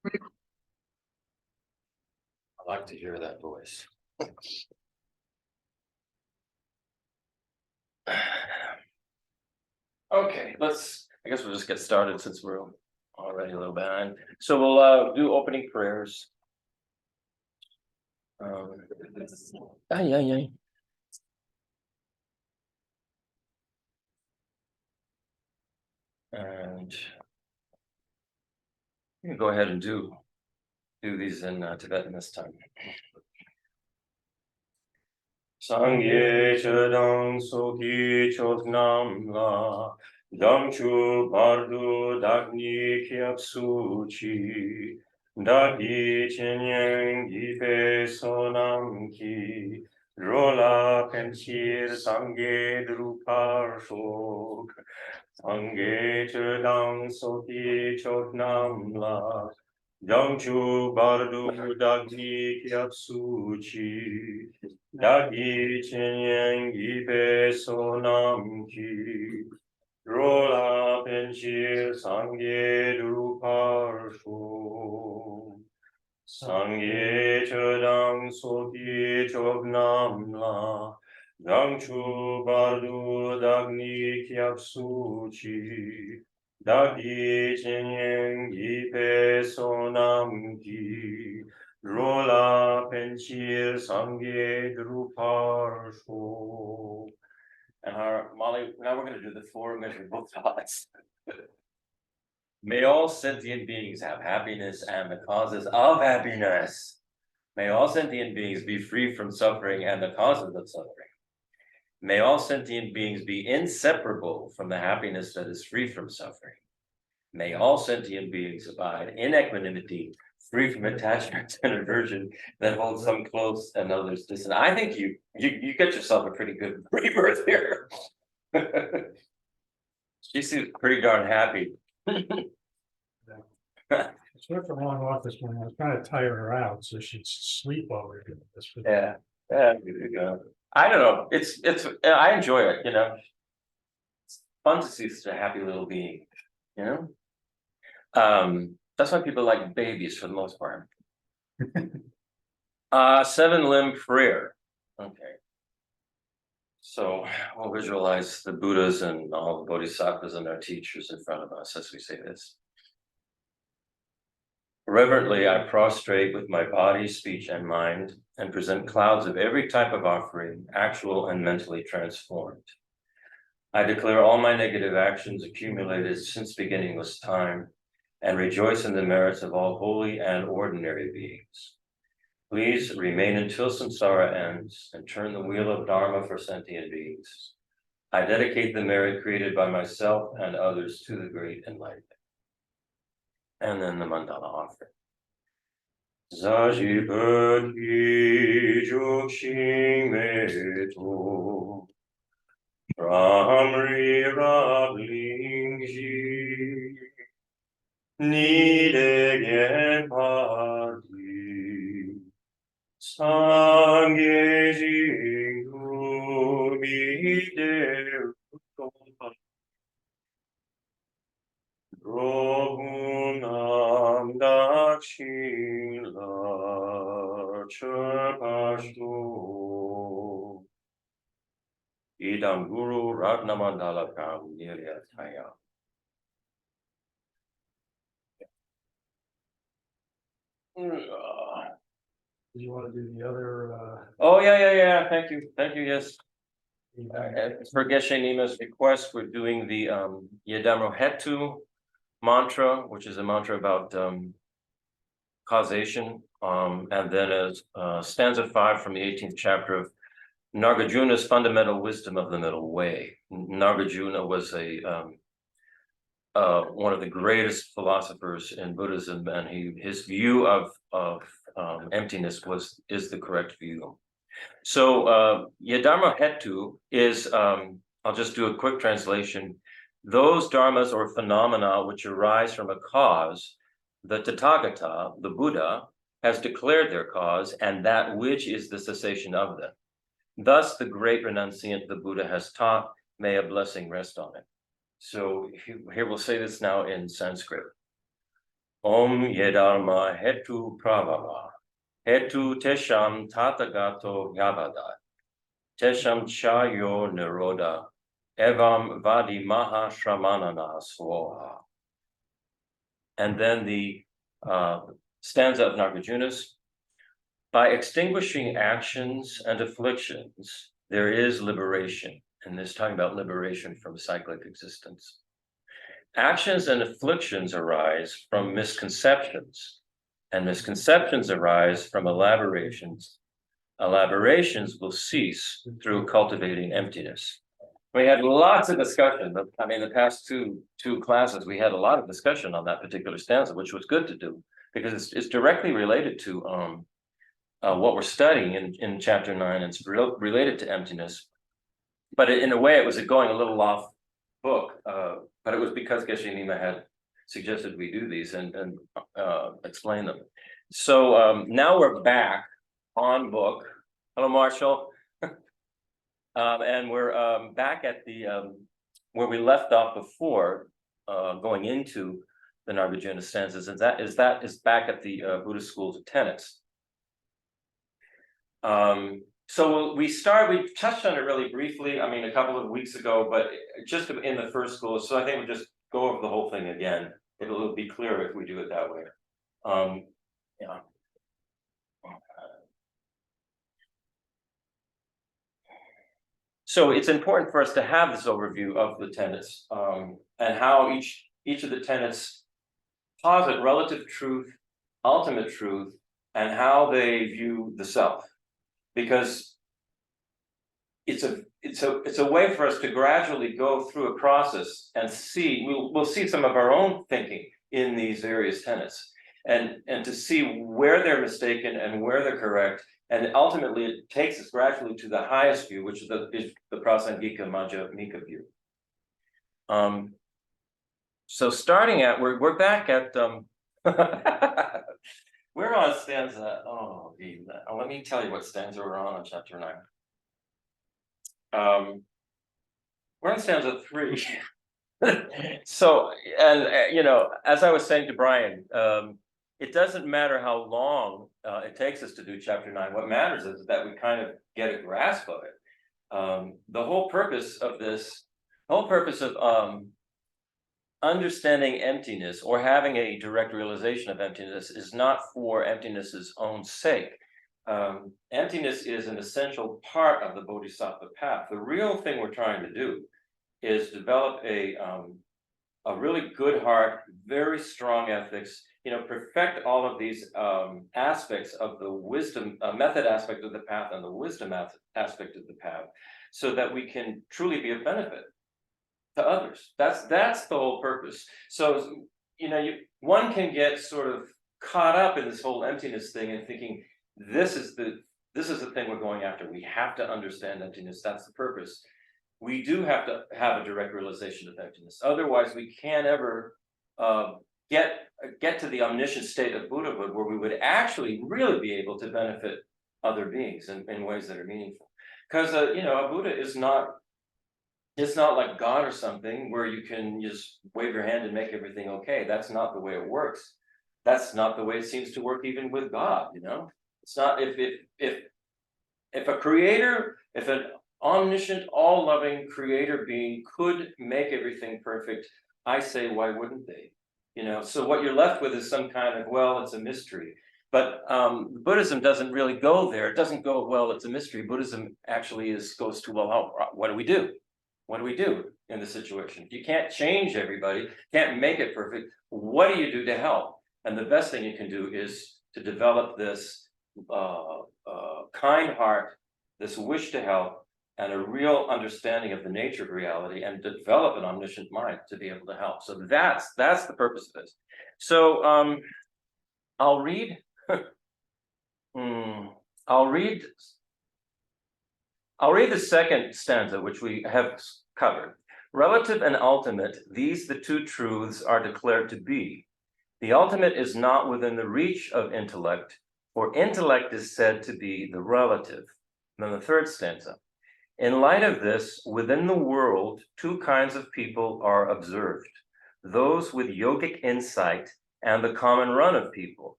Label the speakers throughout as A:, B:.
A: I like to hear that voice. Okay, I guess we'll just get started since we're already a little behind. So we'll do opening prayers. Yeah. And you can go ahead and do these in Tibetan this time. Sangye chedang soki chodnam la damchu bardu dagni kiap suchi dagi chenyang gipe sonam ki rola penchir sangye drupar shok sangye chedang soki chodnam la damchu bardu dagni kiap suchi Dagi chenyang gipe sonam ki rola penchir sangye druparsho sangye chodang soki chognam la gangchu bardu dagni kyap suchi dagi chenyang gipe sonam ki Rola penchir sangye druparsho. And our Molly, now we're going to do the 4 immeasurable thoughts. May all sentient beings have happiness and the causes of happiness. May all sentient beings be free from suffering and the causes of suffering. May all sentient beings be inseparable from the happiness that is free from suffering. May all sentient beings abide in equanimity, free from attachment and aversion that holds some close and others distant. I think you get yourself a pretty good rebirth here. She seems pretty darn happy.
B: It's went for a long walk this morning. I was trying to tire her out so she'd sleep while we were doing this.
A: Yeah. I don't know. It's I enjoy it, you know. It's fun to see such a happy little being, you know. That's why people like babies for the most part. 7-limb prayer. Okay. So we'll visualize the Buddhas and all the Bodhisattvas and their teachers in front of us as we say this. Reverently, I prostrate with my body, speech, and mind, and present clouds of every type of offering, actual and mentally transformed. I declare all my negative actions accumulated since beginningless time, and rejoice in the merits of all holy and ordinary beings. Please remain until samsara ends and turn the wheel of Dharma for sentient beings. I dedicate the merit created by myself and others to the great enlightenment. And then the mandala offering. Zaji Bodhi Jokshin Meto Ramri Rablingji Nidegen Padi Sangye Jingu Mide Rohunam Dakshin La Chapashto Idam Guru Ratnamandala Kam Niryataya.
B: Do you want to do the other?
A: Oh, yeah. Thank you. Yes. For Geshe Nima's request, we're doing the Yedamro Hetu mantra, which is a mantra about causation, and then as stanza 5 from the 18th chapter of Nagarjuna's fundamental wisdom of the middle way. Nagarjuna was one of the greatest philosophers in Buddhism, and his view of emptiness is the correct view. So Yadharma Hetu is, I'll just do a quick translation. Those dharmas or phenomena which arise from a cause, the Tathagata, the Buddha, has declared their cause, and that which is the cessation of them. Thus, the great renunciant, the Buddha, has taught, may a blessing rest on it. So here we'll say this now in Sanskrit. Om Yedharma Hetu Pravava. Hetu Tesham Tatagato Yavada. Tesham Chayo Niroda. Evam Vadi Maha Shramanana Swoha. And then the stanza of Nagarjuna's. By extinguishing actions and afflictions, there is liberation. And this is talking about liberation from cyclic existence. Actions and afflictions arise from misconceptions, and misconceptions arise from elaborations. Elaborations will cease through cultivating emptiness. We had lots of discussion. I mean, the past two classes, we had a lot of discussion on that particular stanza, which was good to do because it's directly related to what we're studying in chapter 9. It's related to emptiness, but in a way, it was going a little off book. But it was because Geshe Nima had suggested we do these and explain them. So now we're back on book. Hello, Marshall. And we're back at the where we left off before, going into the Nagarjuna stanzas, and that is back at the Buddhist schools of tenets. So we touched on it really briefly, I mean, a couple of weeks ago, but just in the first school. So I think we'll just go over the whole thing again. It'll be clearer if we do it that way. Yeah. So it's important for us to have this overview of the tenets, and how each of the tenets posit relative truth, ultimate truth, and how they view the self. Because it's a way for us to gradually go through a process and see, we'll see some of our own thinking in these various tenets, and to see where they're mistaken and where they're correct. And ultimately, it takes us gradually to the highest view, which is the Prasangika Madhyamika view. So starting at, we're back at, we're on stanza, let me tell you what stanza we're on chapter 9. We're on stanza 3. So, and you know, as I was saying to Brian, it doesn't matter how long it takes us to do chapter 9. What matters is that we kind of get a grasp of it. The whole purpose of this, understanding emptiness or having a direct realization of emptiness is not for emptiness's own sake. Emptiness is an essential part of the Bodhisattva path. The real thing we're trying to do is develop a really good heart, very strong ethics, you know, perfect all of these aspects of the wisdom, method aspect of the path and the wisdom aspect of the path, so that we can truly be of benefit to others. That's the whole purpose. So, you know, one can get sort of caught up in this whole emptiness thing and thinking, this is the thing we're going after. We have to understand emptiness. That's the purpose. We do have to have a direct realization of emptiness. Otherwise, we can't ever get to the omniscient state of Buddhahood, where we would actually really be able to benefit other beings in ways that are meaningful. Because you know, a Buddha is not. It's not like God or something where you can just wave your hand and make everything okay. That's not the way it works. That's not the way it seems to work even with God, you know? It's not, if a creator, if an omniscient, all-loving creator being could make everything perfect, I say, why wouldn't they? You know, so what you're left with is some kind of, well, it's a mystery. But Buddhism doesn't really go there. It doesn't go, well, it's a mystery. Buddhism actually goes to, well, what do we do? What do we do in the situation? You can't change everybody, can't make it perfect. What do you do to help? And the best thing you can do is to develop this kind heart, this wish to help, and a real understanding of the nature of reality, and develop an omniscient mind to be able to help. So that's the purpose of this. So I'll read. I'll read the second stanza, which we have covered. Relative and ultimate, these the two truths are declared to be. The ultimate is not within the reach of intellect, for intellect is said to be the relative. And then the third stanza. In light of this, within the world, two kinds of people are observed. Those with yogic insight and the common run of people.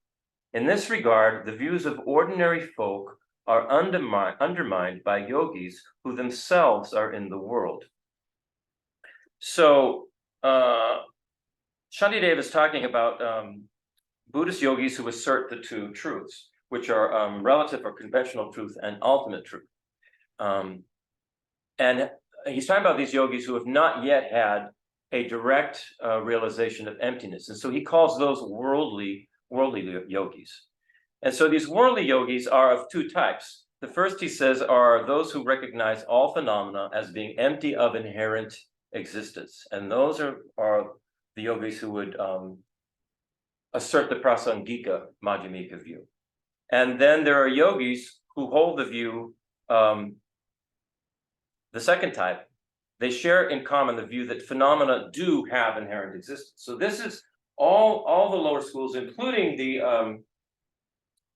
A: In this regard, the views of ordinary folk are undermined by yogis who themselves are in the world. So Shantideva is talking about Buddhist yogis who assert the two truths, which are relative or conventional truth and ultimate truth. And he's talking about these yogis who have not yet had a direct realization of emptiness. And so he calls those worldly yogis. And so these worldly yogis are of two types. The first, he says, are those who recognize all phenomena as being empty of inherent existence. And those are the yogis who would assert the prasangika madhyamika view. And then there are yogis who hold the view, the second type. They share in common the view that phenomena do have inherent existence. So this is all the lower schools, including the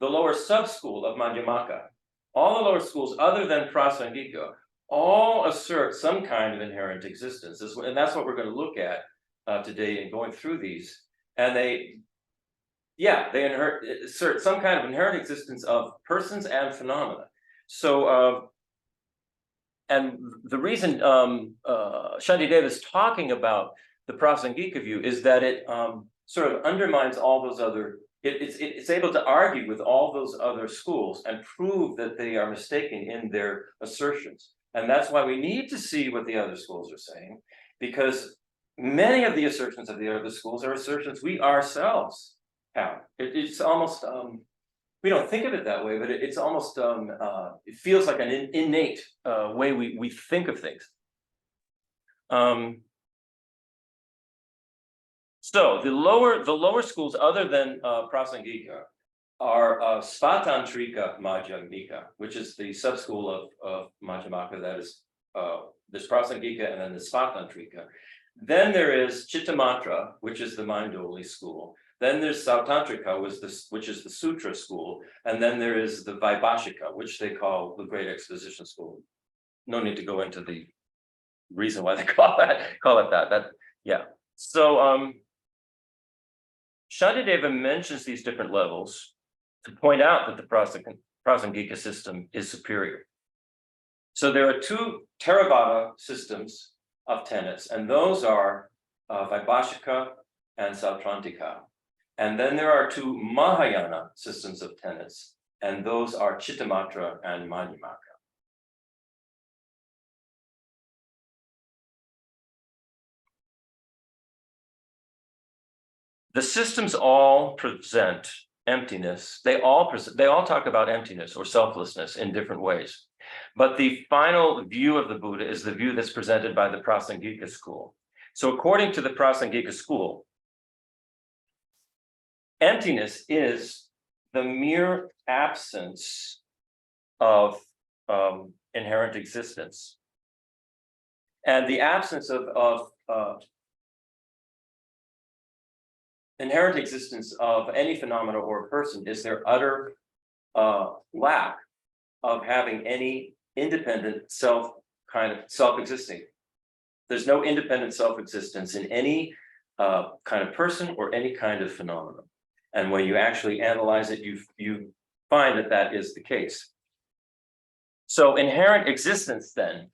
A: lower sub-school of Madhyamaka. All the lower schools, other than prasangika, all assert some kind of inherent existence. And that's what we're going to look at today in going through these. And they assert some kind of inherent existence of persons and phenomena. So, and the reason Shantideva is talking about the prasangika view is that it sort of undermines all those other, it's able to argue with all those other schools and prove that they are mistaken in their assertions. And that's why we need to see what the other schools are saying, because many of the assertions of the other schools are assertions we ourselves have. It's almost, we don't think of it that way, but it's almost, it feels like an innate way we think of things. So the lower schools, other than prasangika, are Svatantrika Madhyamika, which is the sub-school of Madhyamaka. That is, there's prasangika and then the Svatantrika. Then there is Chittamatra, which is the mind-only school. Then there's Sautantrika, which is the Sutra school. And then there is the Vaibhashika, which they call the Great Exposition School. No need to go into the reason why they call it that. Yeah. So Shantideva mentions these different levels to point out that the Prasangika system is superior. So there are two Theravada systems of tenets, and those are Vaibhashika and Sautrantika. And then there are two Mahayana systems of tenets, and those are Chittamatra and Madhyamaka. The systems all present emptiness. They all talk about emptiness or selflessness in different ways. But the final view of the Buddha is the view that's presented by the Prasangika school. So according to the Prasangika school, emptiness is the mere absence of inherent existence. And the absence of inherent existence of any phenomena or person is their utter lack of having any independent self-existing. There's no independent self-existence in any kind of person or any kind of phenomenon. And when you actually analyze it, you find that that is the case. So inherent existence then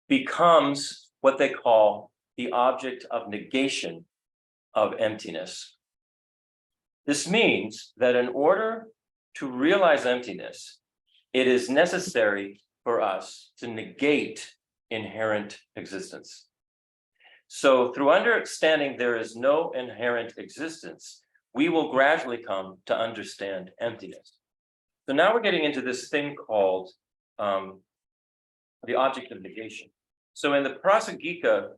A: becomes what they call the object of negation of emptiness. This means that in order to realize emptiness, it is necessary for us to negate inherent existence. So through understanding there is no inherent existence, we will gradually come to understand emptiness. So now we're getting into this thing called the object of negation. So in the Prasangika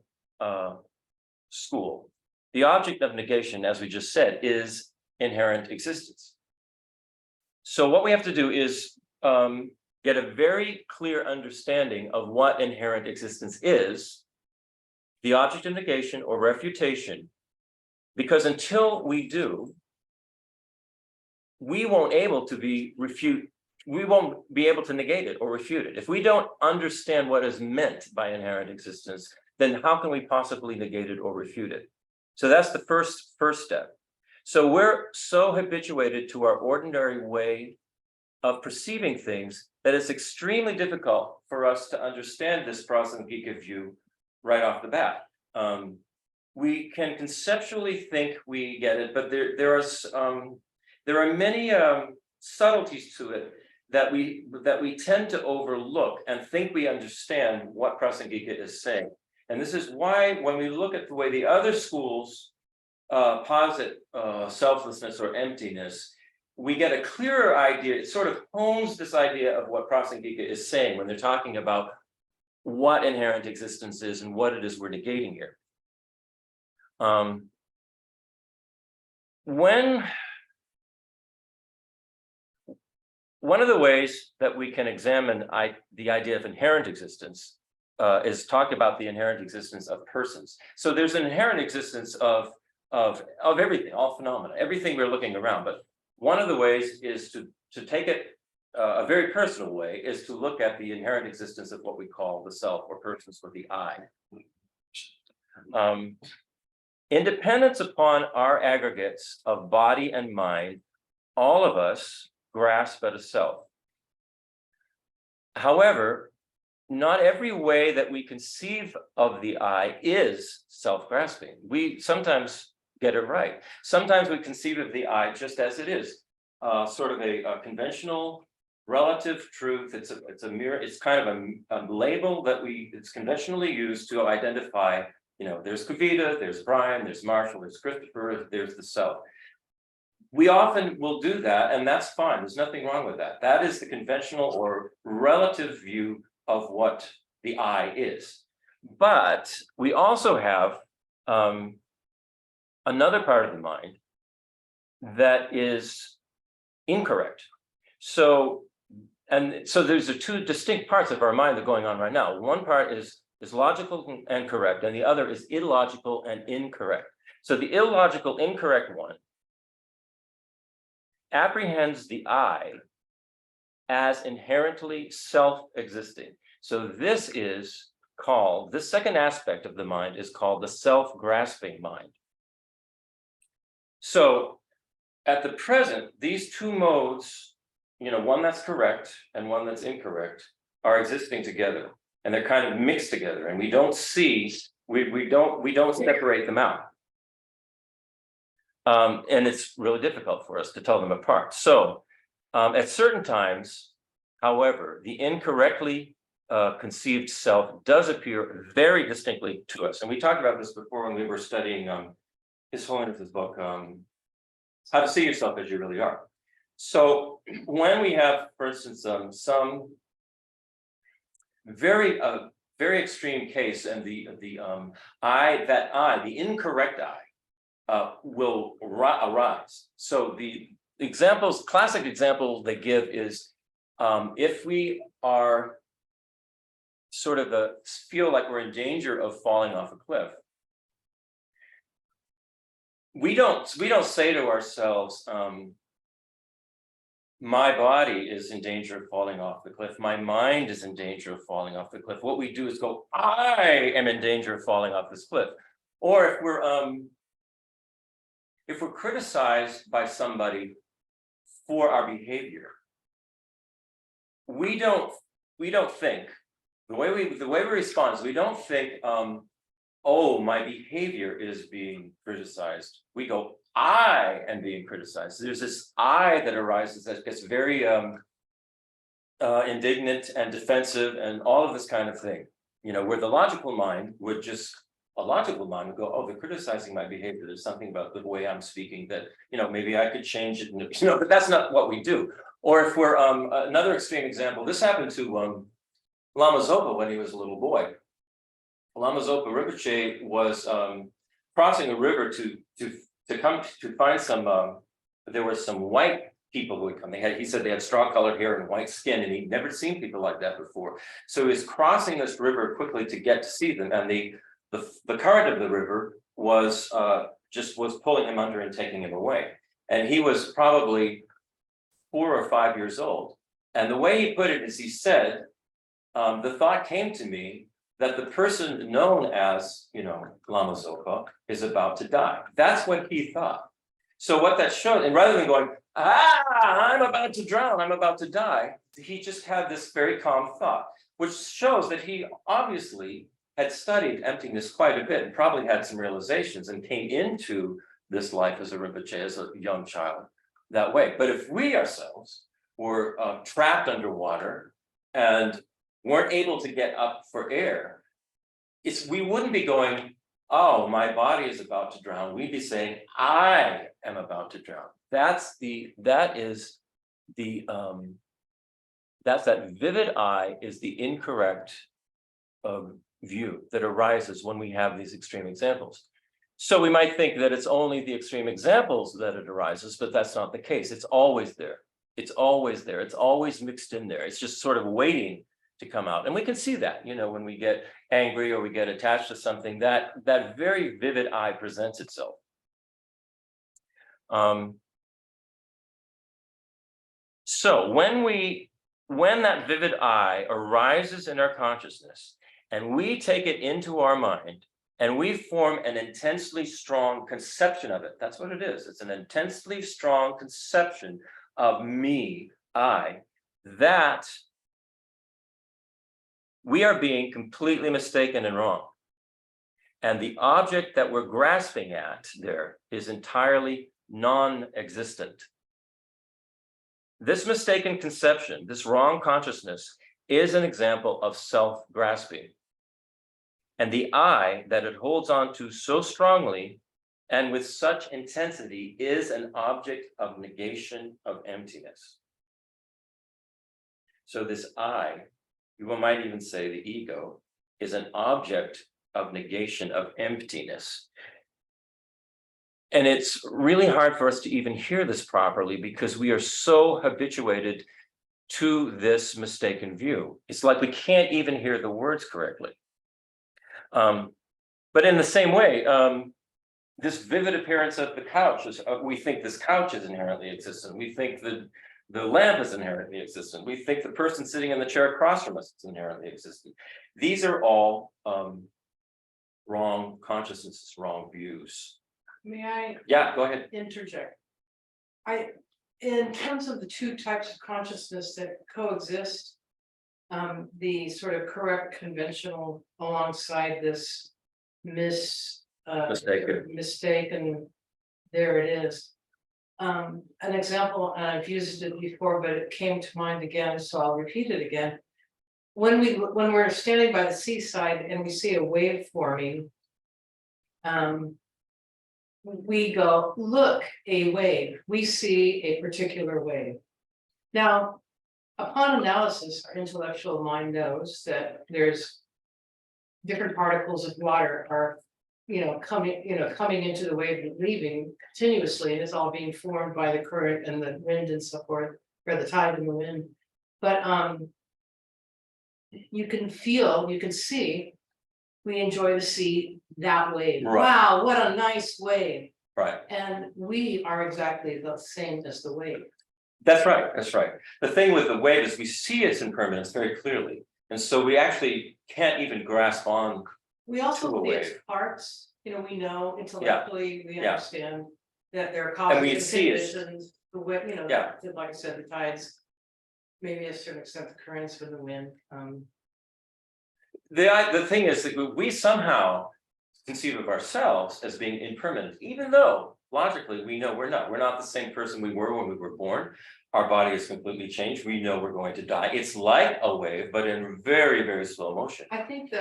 A: school, the object of negation, as we just said, is inherent existence. So what we have to do is get a very clear understanding of what inherent existence is, the object of negation or refutation, because until we do, we won't be able to negate it or refute it. If we don't understand what is meant by inherent existence, then how can we possibly negate it or refute it? So that's the first step. So we're so habituated to our ordinary way of perceiving things that it's extremely difficult for us to understand this Prasangika view right off the bat. We can conceptually think we get it, but there are many subtleties to it that we tend to overlook and think we understand what Prasangika is saying. And this is why when we look at the way the other schools posit selflessness or emptiness, we get a clearer idea. It sort of hones this idea of what Prasangika is saying when they're talking about what inherent existence is and what it is we're negating here. One of the ways that we can examine the idea of inherent existence is talk about the inherent existence of persons. So there's an inherent existence of everything, all phenomena, everything we're looking around. But one of the ways is to take it a very personal way is to look at the inherent existence of what we call the self or persons or the I. Independence upon our aggregates of body and mind, all of us grasp at a self. However, not every way that we conceive of the I is self-grasping. We sometimes get it right. Sometimes we conceive of the I just as it is, sort of a conventional relative truth. It's a mirror. It's kind of a label that it's conventionally used to identify. There's Kavita, there's Brian, there's Marshall, there's Christopher, there's the self. We often will do that, and that's fine. There's nothing wrong with that. That is the conventional or relative view of what the I is. But we also have another part of the mind that is incorrect. So there's two distinct parts of our mind that are going on right now. One part is logical and correct, and the other is illogical and incorrect. So the illogical, incorrect one apprehends the I as inherently self-existing. So this second aspect of the mind is called the self-grasping mind. So at the present, these two modes, one that's correct and one that's incorrect, are existing together. And they're kind of mixed together, and we don't separate them out. And it's really difficult for us to tell them apart. So at certain times, however, the incorrectly conceived self does appear very distinctly to us. And we talked about this before when we were studying His Holiness's book, How to See Yourself as You Really Are. So when we have, for instance, some very extreme case, and the incorrect I will arise. So the classic example they give is if we are sort of feel like we're in danger of falling off a cliff, we don't say to ourselves, my body is in danger of falling off the cliff. My mind is in danger of falling off the cliff. What we do is go, I am in danger of falling off this cliff. Or if we're criticized by somebody for our behavior, we don't think, the way we respond is we don't think, oh, my behavior is being criticized. We go, I am being criticized. So there's this I that arises that gets very indignant and defensive and all of this kind of thing. Where the logical mind would go, oh, they're criticizing my behavior. There's something about the way I'm speaking that, maybe I could change it. But that's not what we do. Or if we're another extreme example, this happened to Lama Zopa when he was a little boy. Lama Zopa Rinpoche was crossing a river to come to find there were some white people who would come. He said they had straw-colored hair and white skin, and he'd never seen people like that before. So he was crossing this river quickly to get to see them, and the current of the river was pulling him under and taking him away. And he was probably 4 or 5 years old. And the way he put it is he said, the thought came to me that the person known as, Lama Zopa is about to die. That's what he thought. So what that showed, and rather than going, I'm about to drown, I'm about to die, he just had this very calm thought, which shows that he obviously had studied emptiness quite a bit and probably had some realizations and came into this life as a Rinpoche, as a young child, that way. But if we ourselves were trapped underwater and weren't able to get up for air, we wouldn't be going, oh, my body is about to drown. We'd be saying, I am about to drown. That's that vivid I is the incorrect view that arises when we have these extreme examples. So we might think that it's only the extreme examples that it arises, but that's not the case. It's always there. It's always there. It's always mixed in there. It's just sort of waiting to come out. And we can see that, when we get angry or we get attached to something, that very vivid I presents itself. So when that vivid I arises in our consciousness and we take it into our mind and we form an intensely strong conception of it, that's what it is. It's an intensely strong conception of me, I, that we are being completely mistaken and wrong. And the object that we're grasping at there is entirely non-existent. This mistaken conception, this wrong consciousness, is an example of self-grasping. And the I that it holds on to so strongly and with such intensity is an object of negation of emptiness. So this I, you might even say the ego, is an object of negation of emptiness. And it's really hard for us to even hear this properly because we are so habituated to this mistaken view. It's like we can't even hear the words correctly. But in the same way, this vivid appearance of the couch is, we think this couch is inherently existent. We think the lamp is inherently existent. We think the person sitting in the chair across from us is inherently existent. These are all wrong consciousnesses, wrong views.
C: May I?
A: Yeah, go ahead.
C: Interject. In terms of the two types of consciousness that coexist, the sort of correct conventional alongside this mistaken, there it is. An example, and I've used it before, but it came to mind again, so I'll repeat it again. When we're standing by the seaside and we see a wave forming, we go, look, a wave. We see a particular wave. Now, upon analysis, our intellectual mind knows that there's different particles of water are, coming into the wave and leaving continuously, and it's all being formed by the current and the wind and so forth, or the tide and the wind. But you can feel, you can see, we enjoy the sea that wave.
A: Right.
C: Wow, what a nice wave.
A: Right.
C: And we are exactly the same as the wave.
A: That's right. That's right. The thing with the wave is we see its impermanence very clearly. And so we actually can't even grasp on.
C: We also
A: to a
C: see its
A: wave.
C: parts, we know intellectually, we understand that there are
A: And we
C: causes
A: see
C: and
A: it.
C: conditions, the way,
A: Yeah.
C: like I said, the tides, maybe to a certain extent, the currents with the wind.
A: The thing is that we somehow conceive of ourselves as being impermanent, even though logically we know we're not. We're not the same person we were when we were born. Our body is completely changed. We know we're going to die. It's like a wave, but in very, very slow motion.
C: I think,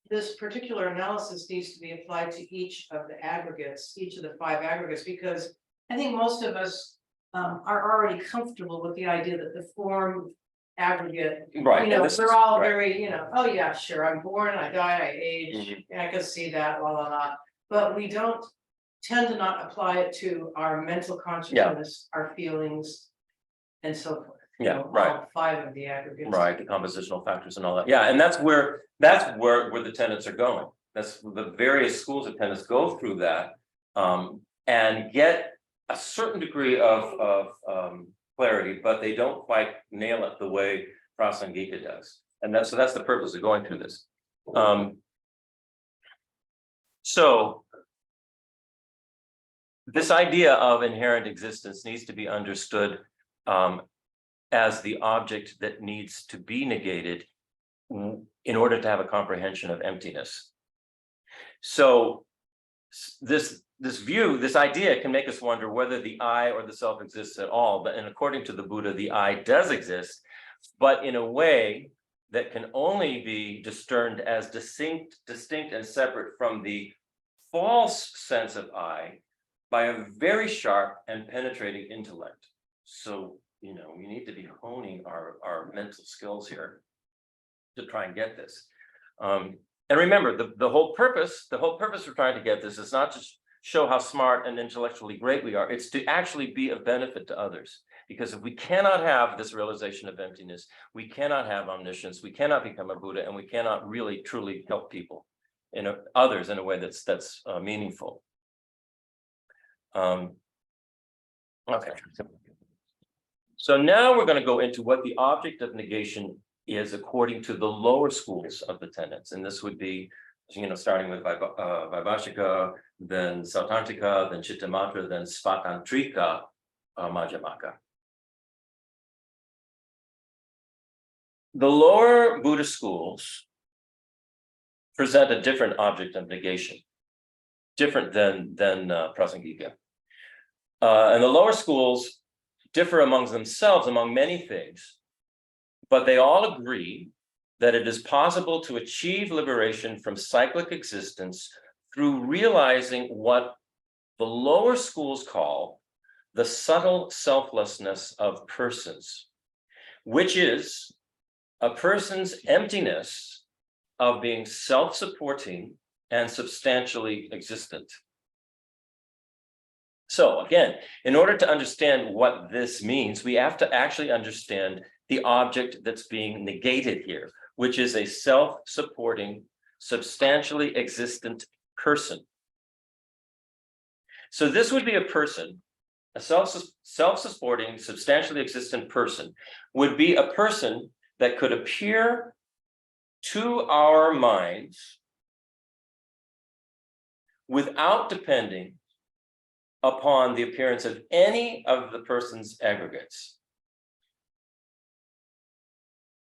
C: this particular analysis needs to be applied to each of the aggregates, each of the 5 aggregates, because I think most of us are already comfortable with the idea that the form aggregate,
A: Right. and this
C: we're
A: is-
C: all
A: right.
C: very, oh yeah, sure, I'm born, I die, I age, I can see that, la la la. But we don't tend to not apply it to our mental consciousness, our feelings, and so forth.
A: Yeah, right.
C: All 5 of the aggregates.
A: Right, the compositional factors and all that. Yeah, and that's where the tenets are going. That's the various schools of tenets go through that and get a certain degree of clarity, but they don't quite nail it the way Prasangika does. And that's the purpose of going through this. So this idea of inherent existence needs to be understood as the object that needs to be negated in order to have a comprehension of emptiness. So this view, this idea can make us wonder whether the I or the self exists at all. But and according to the Buddha, the I does exist, but in a way that can only be discerned as distinct and separate from the false sense of I by a very sharp and penetrating intellect. So, you know, we need to be honing our mental skills here to try and get this. And remember, the whole purpose for trying to get this is not to show how smart and intellectually great we are. It's to actually be of benefit to others. Because if we cannot have this realization of emptiness, we cannot have omniscience, we cannot become a Buddha, and we cannot really truly help people, others in a way that's meaningful. Okay. So now we're going to go into what the object of negation is according to the lower schools of the tenets, and this would be, you know, starting with Vaibhashika, then Sautantika, then Chittamatra, then Svatantrika Madhyamaka. The lower Buddhist schools present a different object of negation, different than Prasangika. And the lower schools differ among themselves among many things, but they all agree that it is possible to achieve liberation from cyclic existence through realizing what the lower schools call the subtle selflessness of persons, which is a person's emptiness of being self-supporting and substantially existent. So again, in order to understand what this means, we have to actually understand the object that's being negated here, which is a self-supporting, substantially existent person. So this would be a person, a self-supporting, substantially existent person, would be a person that could appear to our minds without depending upon the appearance of any of the person's aggregates.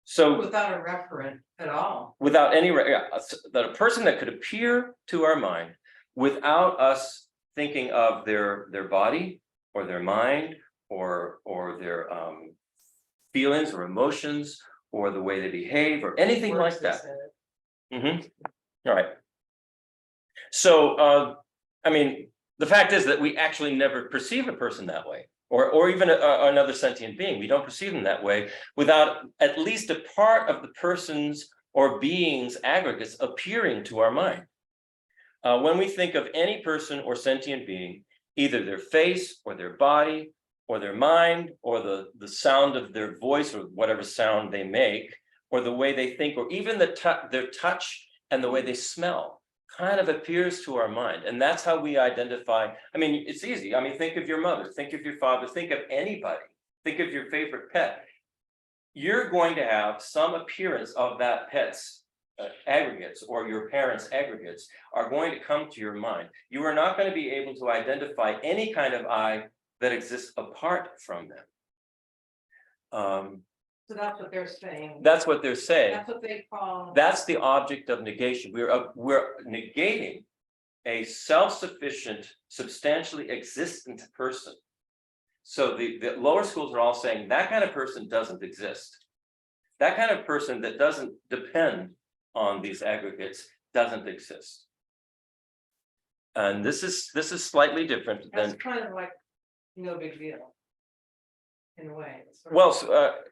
A: So
C: without a referent at all.
A: Without any, that a person that could appear to our mind without us thinking of their body or their mind or their feelings or emotions or the way they behave or anything like that. All right. So, I mean, the fact is that we actually never perceive a person that way, or even another sentient being. We don't perceive them that way without at least a part of the person's or being's aggregates appearing to our mind. When we think of any person or sentient being, either their face or their body or their mind or the sound of their voice or whatever sound they make, or the way they think, or even their touch and the way they smell kind of appears to our mind. And that's how we identify. I mean, it's easy. I mean, think of your mother, think of your father, think of anybody, think of your favorite pet. You're going to have some appearance of that pet's aggregates, or your parents' aggregates are going to come to your mind. You are not going to be able to identify any kind of I that exists apart from them.
C: So that's what they're saying.
A: That's what they're saying.
C: That's what they call.
A: That's the object of negation. We're negating a self-sufficient, substantially existent person. So the lower schools are all saying that kind of person doesn't exist. That kind of person that doesn't depend on these aggregates doesn't exist. And this is slightly different than.
C: That's kind of like no big deal. In a way.
A: Well,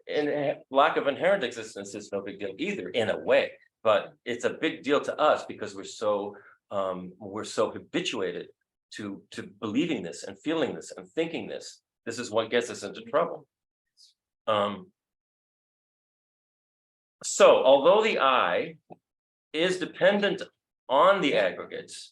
A: in lack of inherent existence is no big deal either, in a way, but it's a big deal to us because we're so habituated to believing this and feeling this and thinking this. This is what gets us into trouble. So although the I is dependent on the aggregates,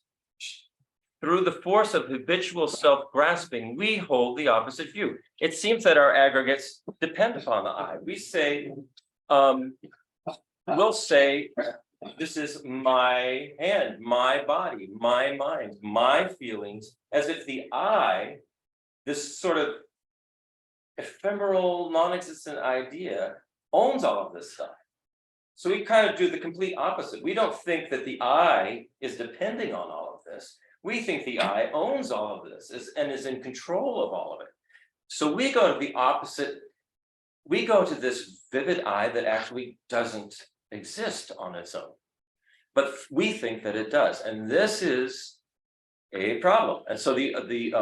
A: through the force of habitual self-grasping, we hold the opposite view. It seems that our aggregates depend upon the I. We say, we'll say, This is my hand, my body, my mind, my feelings, as if the I, this sort of ephemeral, non-existent idea, owns all of this stuff. So we kind of do the complete opposite. We don't think that the I is depending on all of this. We think the I owns all of this and is in control of all of it. So we go to the opposite. We go to this vivid I that actually doesn't exist on its own. But we think that it does. And this is a problem. And so the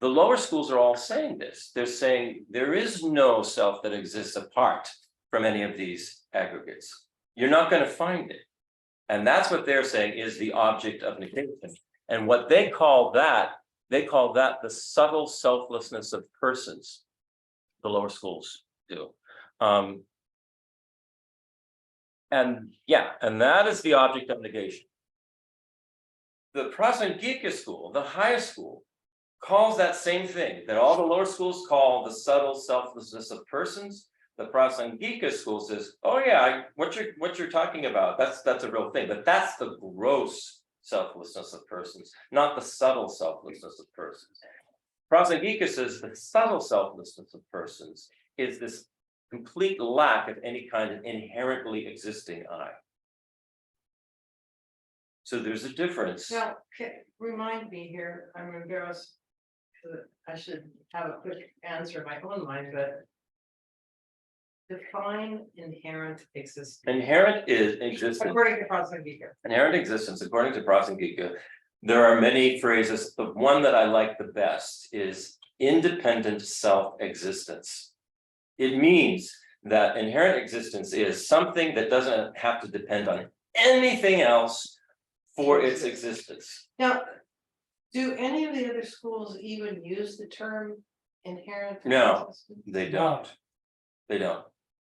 A: lower schools are all saying this. They're saying there is no self that exists apart from any of these aggregates. You're not going to find it. And that's what they're saying is the object of negation. And what they call that the subtle selflessness of persons. The lower schools do. And that is the object of negation. The Prasangika school, the highest school, calls that same thing that all the lower schools call the subtle selflessness of persons. The Prasangika school says, oh yeah, what you're talking about, that's a real thing, but that's the gross selflessness of persons, not the subtle selflessness of persons. Prasangika says the subtle selflessness of persons is this complete lack of any kind of inherently existing I. So there's a difference.
C: Now, remind me here, I'm embarrassed. I should have a quick answer in my own mind, but define inherent existence.
A: Inherent is existence.
C: According to Prasangika.
A: Inherent existence, according to Prasangika, there are many phrases. The one that I like the best is independent self-existence. It means that inherent existence is something that doesn't have to depend on anything else for its existence.
C: Now, do any of the other schools even use the term inherent?
A: No.
C: existence?
A: They don't. They don't.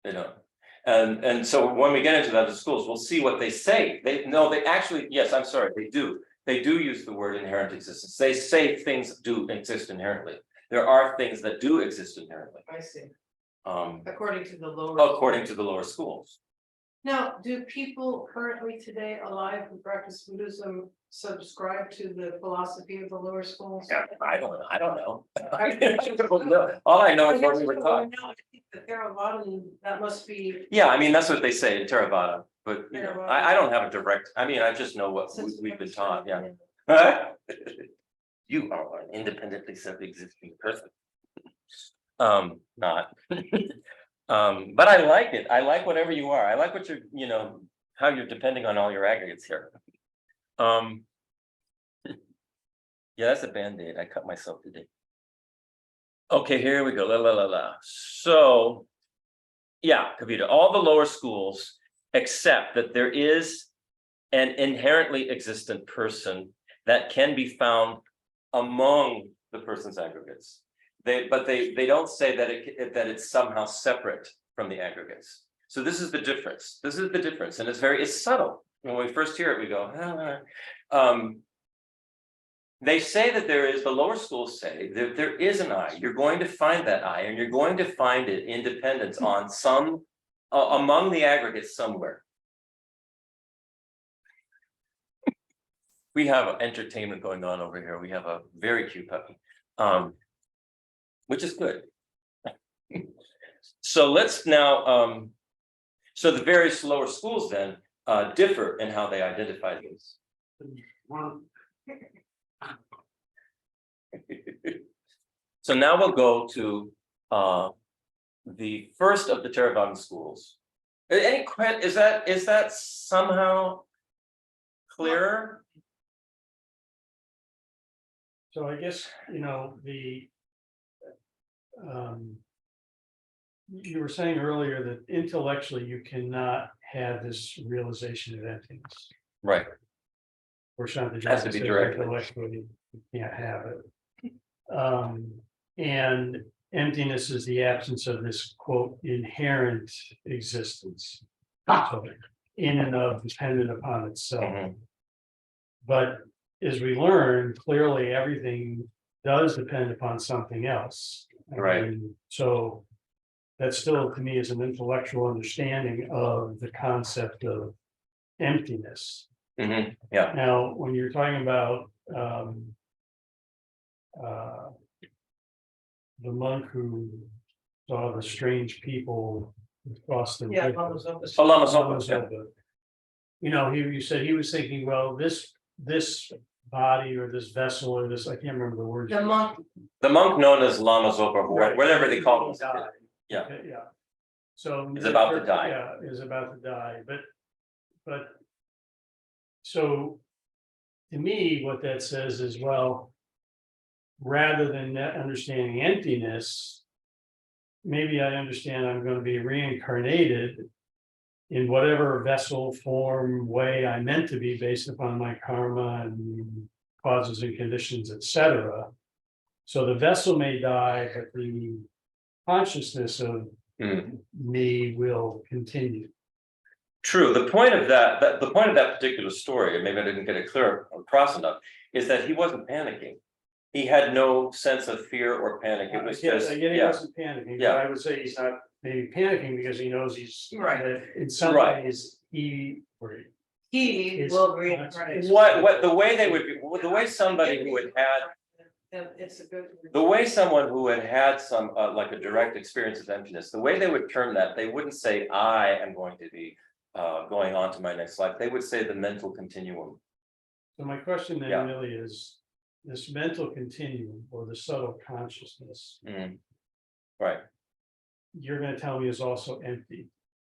A: They don't. And so when we get into the other schools, we'll see what they say. They actually, yes, I'm sorry, they do. They do use the word inherent existence. They say things do exist inherently. There are things that do exist inherently.
C: I see. According to the lower.
A: According to the lower schools.
C: Now, do people currently today alive who practice Buddhism subscribe to the philosophy of the lower schools?
A: Yeah, I don't know. I don't know. All I know is what we were talking.
C: I think that Theravada, that must be.
A: Yeah, I mean, that's what they say in Theravada, but you know,
C: Theravada.
A: I don't have a direct, I mean, I just know what we've been taught, yeah. You are an independently self-existing person. Not. But I like it. I like whatever you are. I like what you're, how you're depending on all your aggregates here. Yeah, that's a Band-Aid. I cut myself today. Okay, here we go. So, yeah, Kavita, all the lower schools accept that there is an inherently existent person that can be found among the person's aggregates. But they don't say that it's somehow separate from the aggregates. So this is the difference. This is the difference, and it's subtle. When we first hear it, we go, They say that the lower schools say that there is an I. You're going to find that I, and you're going to find it in dependence on some, among the aggregates somewhere. We have entertainment going on over here. We have a very cute puppy, which is good. So let's now, so the various lower schools then differ in how they identify these. So now we'll go to the first of the Theravadan schools. Is that somehow clearer?
B: So I guess, you were saying earlier that intellectually you cannot have this realization of emptiness.
A: Right.
B: Or something.
A: Has to be directly.
B: Intellectually, you can't have it. And emptiness is the absence of this quote inherent existence. So in and of, dependent upon itself.
A: Mhm.
B: But as we learn, clearly everything does depend upon something else.
A: Right.
B: So that still to me is an intellectual understanding of the concept of emptiness.
A: Yeah,
B: Now, when you're talking about the monk who saw the strange people across the
C: Yeah,
B: river.
C: Lama Zopa.
A: oh, Lama Zopa,
B: Lama
A: yeah.
B: Zopa. You know, you said he was thinking, well, this body or this vessel or this, I can't remember the word.
C: The monk,
A: The monk known as Lama Zopa, or
B: Right.
A: whatever they call him.
B: Died.
A: Yeah.
B: Okay, yeah. So.
A: Is about to die.
B: Yeah, is about to die, but. So. To me, what that says is, well. Rather than understanding emptiness. Maybe I understand I'm going to be reincarnated. In whatever vessel, form, way I meant to be based upon my karma and causes and conditions, etc. So the vessel may die, but the consciousness of me will continue.
A: True. The point of that particular story, and maybe I didn't get it clear across enough, is that he wasn't panicking. He had no sense of fear or panic. It was just,
B: Again, he
A: yeah,
B: wasn't panicking.
A: Yeah.
B: But I would say he's not maybe panicking because he knows he's
C: Right.
B: that in some
A: Right.
B: ways he
C: he
B: It's-
C: will reincarnate.
A: what the way they would be, the way somebody who had
C: It's a good.
A: the way someone who had had some like a direct experience of emptiness, the way they would term that, they wouldn't say I am going to be going on to my next life. They would say the mental continuum.
B: So my question then
A: Yeah.
B: really is, this mental continuum or the subtle consciousness,
A: Right.
B: you're gonna tell me is also empty.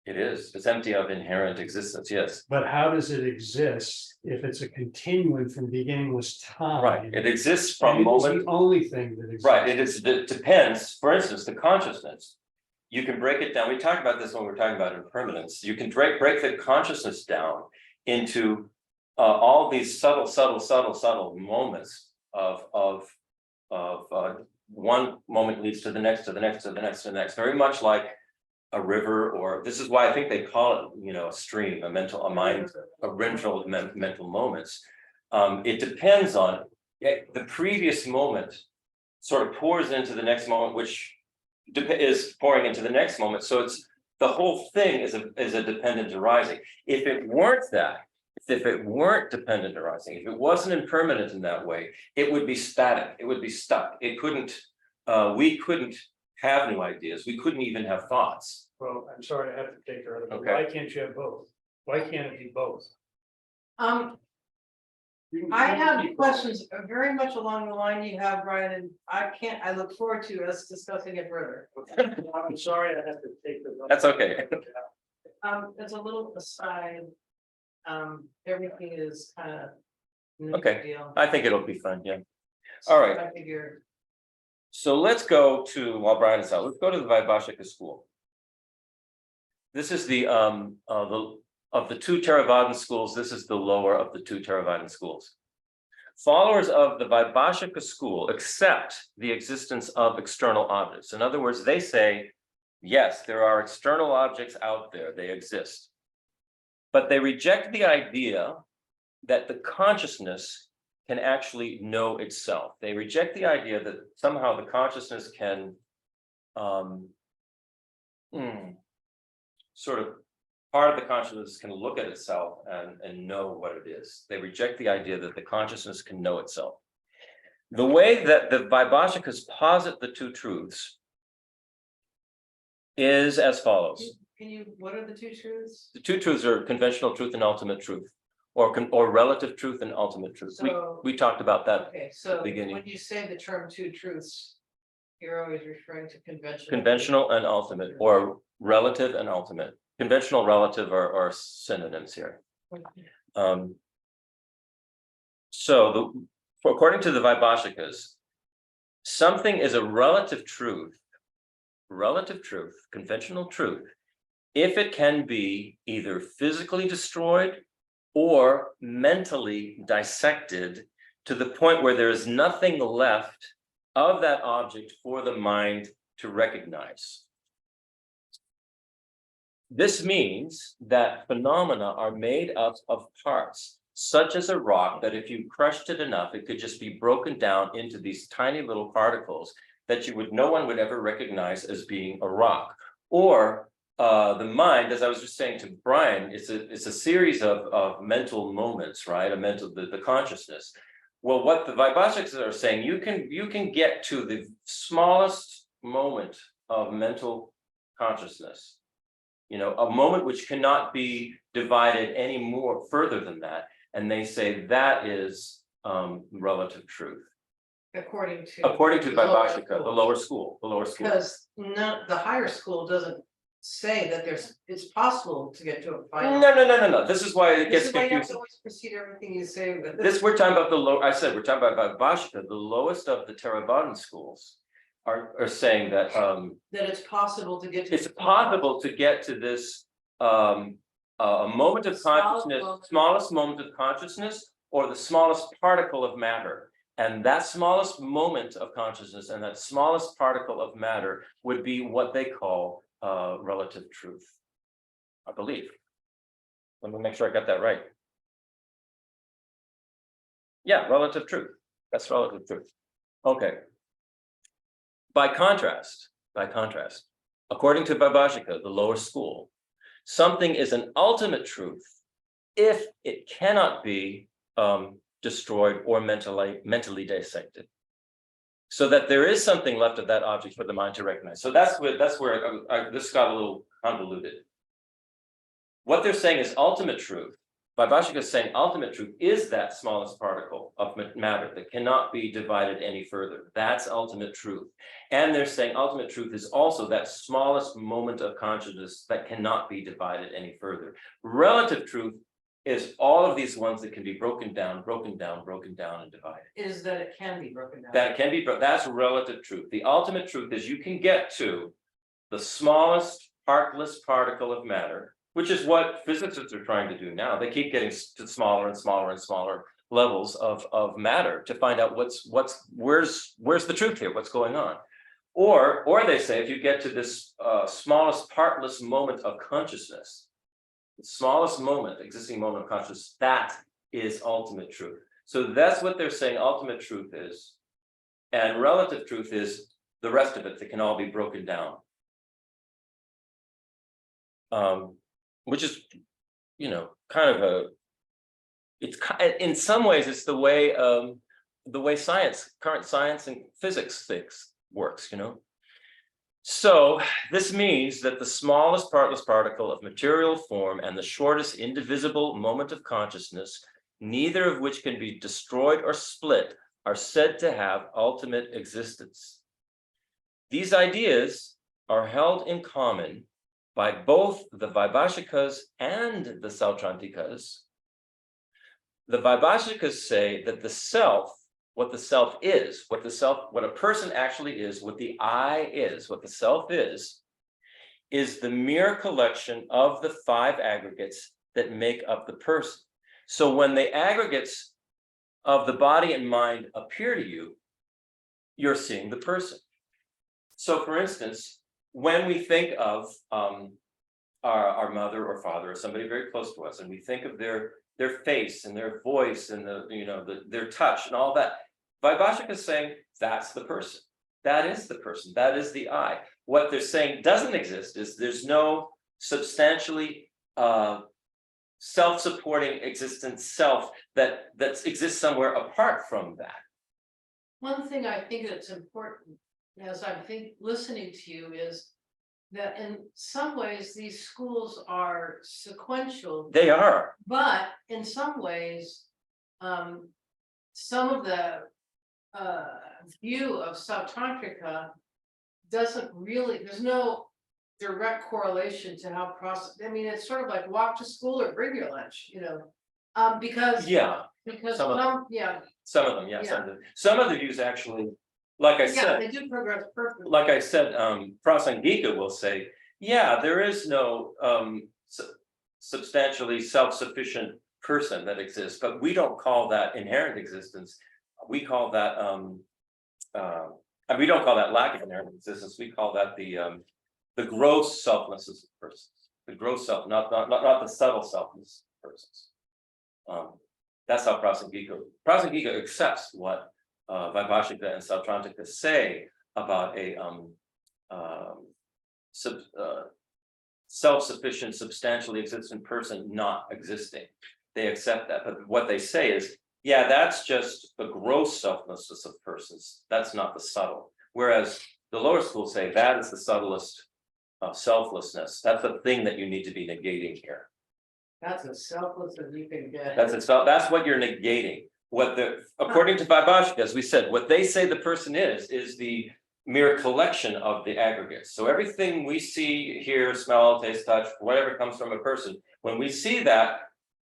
A: It is. It's empty of inherent existence. Yes.
B: But how does it exist if it's a continuum from beginningless time?
A: Right. It exists
B: And
A: from
B: it is
A: moment.
B: the only thing that exists.
A: Right. It depends. For instance, the consciousness. You can break it down. We talked about this when we were talking about impermanence. You can break the consciousness down into all these subtle moments of one moment leads to the next, to the next, to the next, to the next. Very much like a river, or this is why I think they call it, a stream, a mental moments. It depends on the previous moment, sort of pours into the next moment, which is pouring into the next moment. So it's the whole thing is a dependent arising. If it weren't that, if it weren't dependent arising, if it wasn't impermanent in that way, it would be static. It would be stuck. It couldn't. We couldn't have new ideas. We couldn't even have thoughts.
B: Well, I'm sorry, I have to take her.
A: Okay.
B: Why can't you have both? Why can't it be both?
C: I have questions very much along the line you have, Brian, and I look forward to us discussing it further.
B: I'm sorry, I have to take the.
A: That's okay.
C: As a little aside, everything is kind of.
A: Okay. I think it'll be fun. Yeah. All right.
C: I figure.
A: So let's go to, while Brian is out, let's go to the Vaibhashika school. This is the of the two Theravadan schools, this is the lower of the two Theravadan schools. Followers of the Vaibhashika school accept the existence of external objects. In other words, they say, yes, there are external objects out there, they exist. But they reject the idea that the consciousness can actually know itself. They reject the idea that somehow the consciousness can sort of, part of the consciousness can look at itself and know what it is. They reject the idea that the consciousness can know itself. The way that the Vaibhashikas posit the two truths is as follows.
C: What are the two truths?
A: The two truths are conventional truth and ultimate truth, or relative truth and ultimate truth.
C: So-
A: We talked about that.
C: Okay, so
A: beginning.
C: when you say the term two truths, you're always referring to conventional.
A: Conventional and ultimate, or relative and ultimate. Conventional, relative are synonyms here. According to the Vaibhashikas, something is a relative truth, conventional truth, if it can be either physically destroyed or mentally dissected to the point where there is nothing left of that object for the mind to recognize. This means that phenomena are made up of parts, such as a rock, that if you crushed it enough, it could just be broken down into these tiny little particles that no one would ever recognize as being a rock. Or the mind, as I was just saying to Brian, it's a series of mental moments, right? The consciousness. Well, what the Vaibhashikas are saying, you can get to the smallest moment of mental consciousness, a moment which cannot be divided any more further than that. And they say that is relative truth.
C: According to
A: According to Vaibhashika, the lower school.
C: Because the higher school doesn't say that it's possible to get to a final.
A: No. This is why it gets
C: This is why you have to
A: confusing.
C: always proceed everything you say with
A: This, we're talking about the low, I said, we're talking about Vaibhashika, the lowest of the Theravadan schools are saying that
C: that it's possible to get to.
A: it's possible to get to this a moment of consciousness, smallest moment of consciousness, or the smallest particle of matter. And that smallest moment of consciousness and that smallest particle of matter would be what they call relative truth, I believe. Let me make sure I got that right. Yeah, relative truth. That's relative truth. Okay. By contrast, according to Vaibhashika, the lower school, something is an ultimate truth if it cannot be destroyed or mentally dissected, so that there is something left of that object for the mind to recognize. So that's where this got a little convoluted. What they're saying is ultimate truth. Vaibhashika is saying ultimate truth is that smallest particle of matter that cannot be divided any further. That's ultimate truth. And they're saying ultimate truth is also that smallest moment of consciousness that cannot be divided any further. Relative truth is all of these ones that can be broken down and divided.
C: Is that it can be broken down.
A: That it can be, that's relative truth. The ultimate truth is you can get to the smallest partless particle of matter, which is what physicists are trying to do now. They keep getting to smaller and smaller and smaller levels of matter to find out where's the truth here, what's going on. Or they say if you get to this smallest partless moment of consciousness, the smallest existing moment of consciousness, that is ultimate truth. So that's what they're saying ultimate truth is. And relative truth is the rest of it that can all be broken down. Which is, kind of in some ways, it's the way current science and physics works, So this means that the smallest partless particle of material form and the shortest indivisible moment of consciousness, neither of which can be destroyed or split, are said to have ultimate existence. These ideas are held in common by both the Vaibhashikas and the Sautrantikas. The Vaibhashikas say that the self, what the self is, what a person actually is, what the I is, what the self is the mere collection of the 5 aggregates that make up the person. So when the aggregates of the body and mind appear to you, you're seeing the person. So for instance, when we think of our mother or father or somebody very close to us, and we think of their face and their voice and their touch and all that, Vaibhashika is saying that's the person. That is the person. That is the I. What they're saying doesn't exist is there's no substantially self-supporting existent self that exists somewhere apart from that.
C: One thing I think that's important as I'm listening to you is that in some ways these schools are sequential.
A: They are.
C: But in some ways, some of the view of Sautantrika doesn't really, there's no direct correlation to how it's sort of like walk to school or bring your lunch, because some of them,
A: some of the views actually, like I said,
C: they do progress perfectly.
A: like I said, Prasangika will say, there is no substantially self-sufficient person that exists, but we don't call that inherent existence. We call that we don't call that lack of inherent existence. We call that the gross selflessness of persons. The gross self, not the subtle selflessness of persons. That's how Prasangika accepts what Vaibhashika and Sautrantika say about a self-sufficient, substantially existent person not existing. They accept that, but what they say is, yeah, that's just the gross selflessness of persons. That's not the subtle. Whereas the lower schools say that is the subtlest of selflessness. That's the thing that you need to be negating here.
C: That's as selfless as you can get.
A: That's what you're negating. What the, according to Vaibhashika, as we said, what they say the person is the mere collection of the aggregates. So everything we see, hear, smell, taste, touch, whatever comes from a person, when we see that,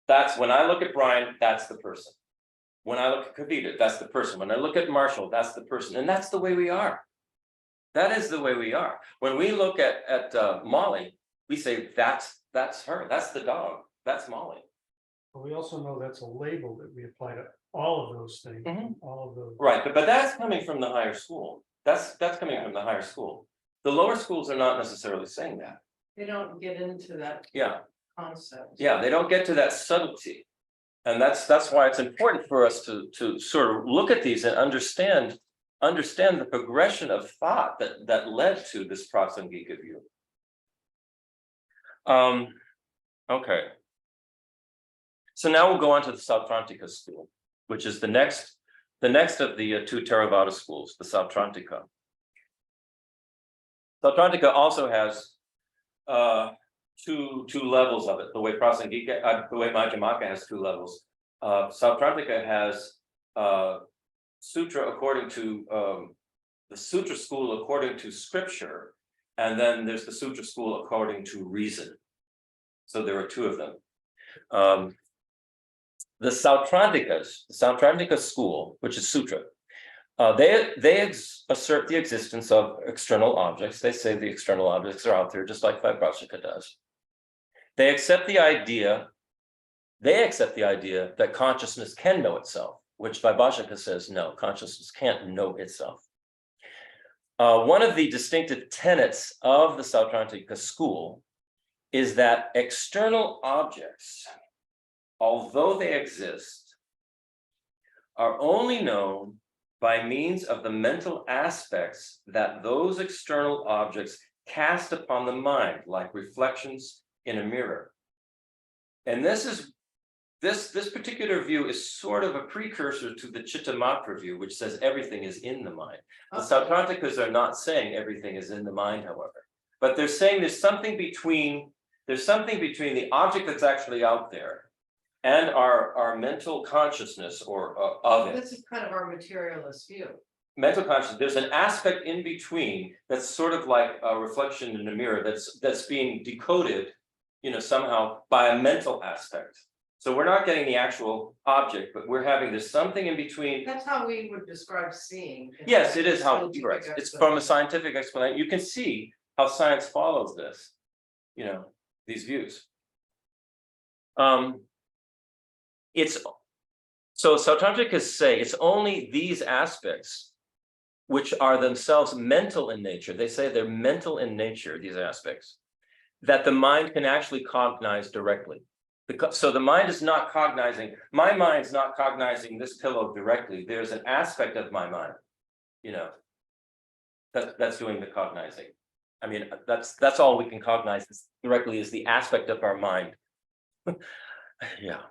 A: that's when I look at Brian, that's the person. When I look at Kavita, that's the person. When I look at Marshall, that's the person. And that's the way we are. That is the way we are. When we look at Molly, we say, that's her, that's the dog, that's Molly.
B: But we also know that's a label that we apply to all of those things, all of those.
A: Right, but that's coming from the higher school. That's coming from the higher school. The lower schools are not necessarily saying that.
C: They don't get into that
A: Yeah,
C: concept.
A: yeah, they don't get to that subtlety. And that's why it's important for us to sort of look at these and understand the progression of thought that led to this Prasangika view. Okay. So now we'll go on to the Sautrantika school, which is the next of the two Theravada schools, the Sautrantika. Sautrantika also has two levels of it. The way Prasangika, the way Madhyamaka has two levels. Sautrantika has sutra according to the sutra school according to scripture, and then there's the sutra school according to reason. So there are two of them. The Sautrantika school, which is sutra, they assert the existence of external objects. They say the external objects are out there, just like Vaibhashika does. They accept the idea that consciousness can know itself, which Vaibhashika says, no, consciousness can't know itself. One of the distinctive tenets of the Sautrantika school is that external objects, although they exist, are only known by means of the mental aspects that those external objects cast upon the mind, like reflections in a mirror. And this particular view is sort of a precursor to the Chittamatra view, which says everything is in the mind. The Sautrantikas are not saying everything is in the mind, however, but they're saying there's something between the object that's actually out there and our mental consciousness of it.
C: This is kind of our materialist view.
A: Mental consciousness, there's an aspect in between that's sort of like a reflection in a mirror that's being decoded, somehow by a mental aspect. So we're not getting the actual object, but we're having this something in between.
C: That's how we would describe seeing.
A: Yes, it is how, right. It's from a scientific explanation. You can see how science follows this, these views. So Sautrantikas say it's only these aspects which are themselves mental in nature. They say they're mental in nature, these aspects, that the mind can actually cognize directly. So the mind is not cognizing, my mind's not cognizing this pillow directly. There's an aspect of my mind, that's doing the cognizing. I mean, that's all we can cognize directly is the aspect of our mind. Yeah.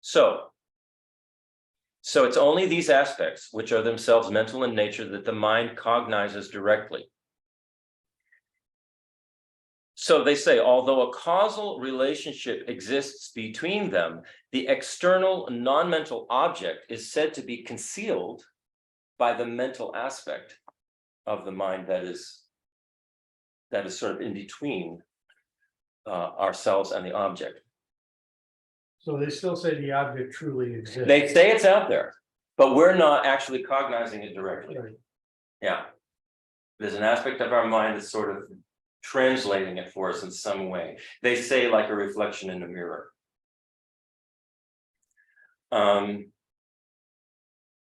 A: So it's only these aspects, which are themselves mental in nature, that the mind cognizes directly. So they say, although a causal relationship exists between them, the external non-mental object is said to be concealed by the mental aspect of the mind that is sort of in between ourselves and the object.
B: So they still say the object truly exists.
A: They say it's out there, but we're not actually cognizing it directly.
B: Right.
A: Yeah. There's an aspect of our mind that's sort of translating it for us in some way. They say like a reflection in a mirror.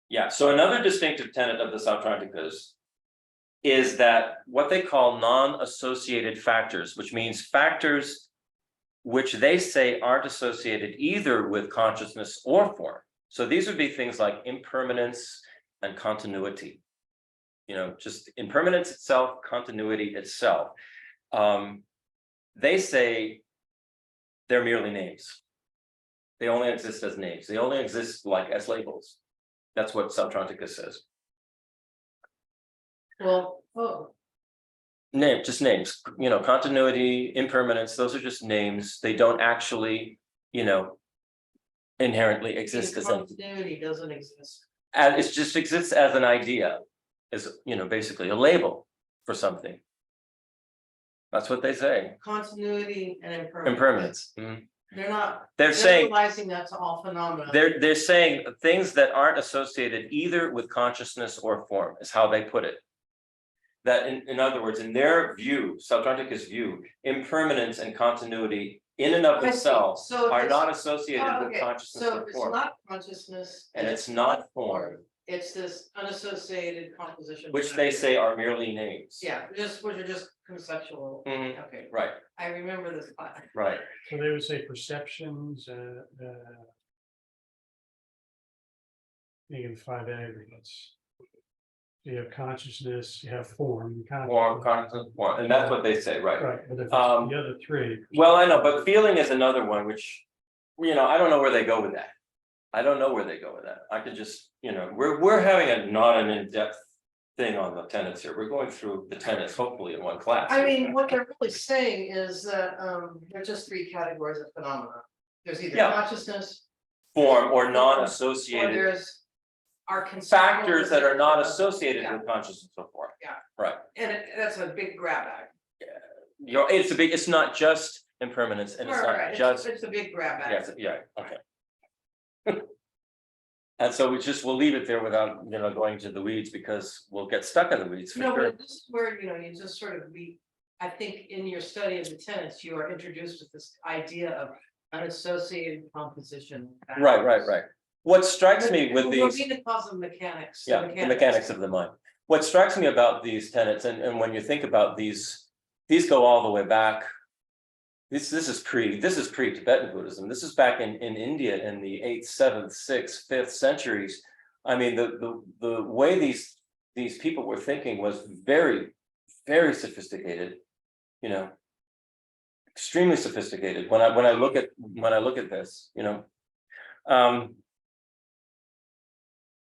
A: Yeah, so another distinctive tenet of the Sautrantikas is that what they call non-associated factors, which means factors which they say aren't associated either with consciousness or form. So these would be things like impermanence and continuity. Just impermanence itself, continuity itself. They say they're merely names. They only exist as names. They only exist like as labels. That's what Sautrantika says.
C: Well, oh,
A: Just names, continuity, impermanence, those are just names. They don't actually, inherently exist as anything.
C: continuity doesn't exist.
A: And it just exists as an idea, is, basically a label for something. That's what they say,
C: Continuity and impermanence.
A: impermanence. Mhm.
C: They're not.
A: They're saying,
C: Generalizing that to all phenomena.
A: they're saying things that aren't associated either with consciousness or form, is how they put it. That in other words, in their view, Sautrantika's view, impermanence and continuity in and of
C: I see.
A: themselves
C: So
A: are
C: it's-
A: not associated
C: Oh,
A: with
C: okay.
A: consciousness
C: So
A: or
C: it's
A: form.
C: not consciousness.
A: And it's not form,
C: It's this unassociated composition.
A: which they say are merely names.
C: Yeah, which are just conceptual.
A: Mhm.
C: Okay,
A: Right,
C: I remember this class.
A: right.
B: So they would say perceptions, thinking 5 aggregates. You have consciousness, you have form.
A: Form, consciousness, form, and that's what they say, right?
B: Right, but if it's
A: Um,
B: the other three.
A: Well, I know, but feeling is another one, which, I don't know where they go with that. I don't know where they go with that. I could just, we're having not an in-depth thing on the tenets here. We're going through the tenets, hopefully in one class.
C: I mean, what they're really saying is that there are just 3 categories of phenomena. There's either
A: Yeah.
C: consciousness,
A: Form or
C: or
A: non-associated
C: there's our
A: factors that are not
C: conceptual-
A: associated
C: Yeah.
A: with consciousness or form.
C: Yeah.
A: Right.
C: And that's a big grab bag.
A: It's not just impermanence and it's not
C: Right,
A: just,
C: it's a big grab bag.
A: yes, yeah, okay. And so we'll leave it there without, going to the weeds, because we'll get stuck in the weeds for
C: No,
A: sure.
C: but this is where, you just sort of I think in your study of the tenets, you are introduced with this idea of unassociated composition.
A: Right. What strikes me with these,
C: We're calls them mechanics.
A: yeah, the mechanics of the mind. What strikes me about these tenets, and when you think about these go all the way back. This is pre-Tibetan Buddhism. This is back in India in the 8th, 7th, 6th, 5th centuries. I mean, the way these people were thinking was very, very sophisticated, extremely sophisticated. When I look at this,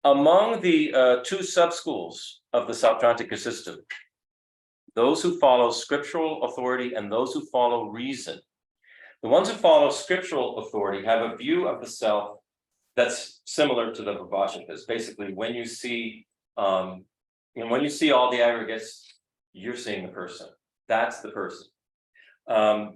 A: among the 2 sub-schools of the Sautrantika system, those who follow scriptural authority and those who follow reason. The ones who follow scriptural authority have a view of the self that's similar to the Vaibhashikas. Basically, when you see all the aggregates, you're seeing the person. That's the person.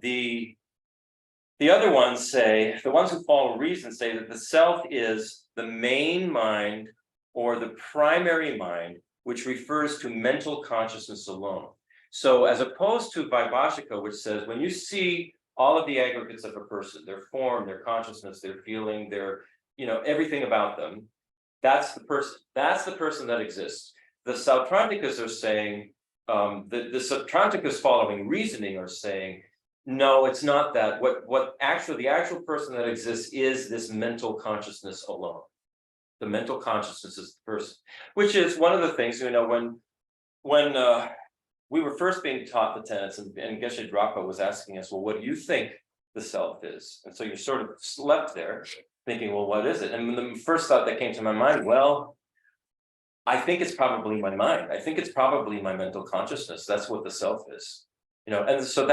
A: The other ones say, the ones who follow reason say that the self is the main mind or the primary mind, which refers to mental consciousness alone. So as opposed to Vaibhashika, which says when you see all of the aggregates of a person, their form, their consciousness, their feeling, their, everything about them, that's the person. That's the person that exists. The Sautrantikas are saying, the Sautrantikas following reasoning are saying, no, it's not that. What actually the actual person that exists is this mental consciousness alone. The mental consciousness is the person, which is one of the things, when we were first being taught the tenets, and Geshe Drakpa was asking us, well, what do you think the self is? And so you're sort of left there thinking, well, what is it? And the first thought that came to my mind, well, I think it's probably my mind. I think it's probably my mental consciousness. That's what the self is, and so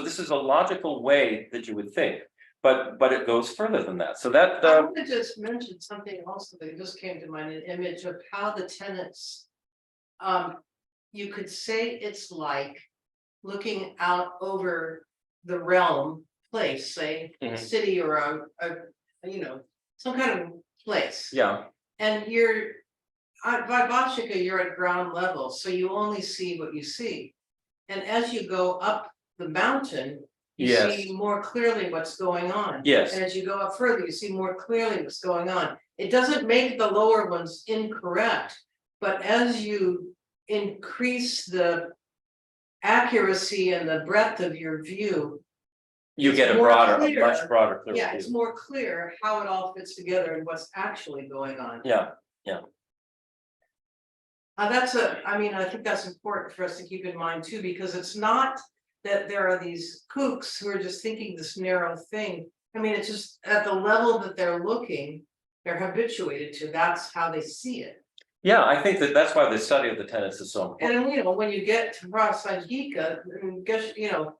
A: this is a logical way that you would think, but it goes further than that. So that
C: I want to just mention something also that just came to mind, an image of how the tenets, you could say it's like looking out over the realm place, say, a
A: Mhm.
C: city or a some kind of place.
A: yeah,
C: And Vaibhashika, you're at ground level, so you only see what you see. And as you go up the mountain, you
A: Yes.
C: see more clearly what's going on.
A: Yes.
C: And as you go up further, you see more clearly what's going on. It doesn't make the lower ones incorrect, but as you increase the accuracy and the breadth of your view,
A: you
C: it's
A: get a
C: more
A: much
C: clear.
A: broader, clearer
C: yeah, it's
A: view.
C: more clear how it all fits together and what's actually going on.
A: Yeah,
C: I think that's important for us to keep in mind too, because it's not that there are these kooks who are just thinking this narrow thing. I mean, it's just at the level that they're looking, they're habituated to, that's how they see it.
A: Yeah, I think that's why the study of the tenets is so important.
C: And you know, when you get to Prasangika, you know,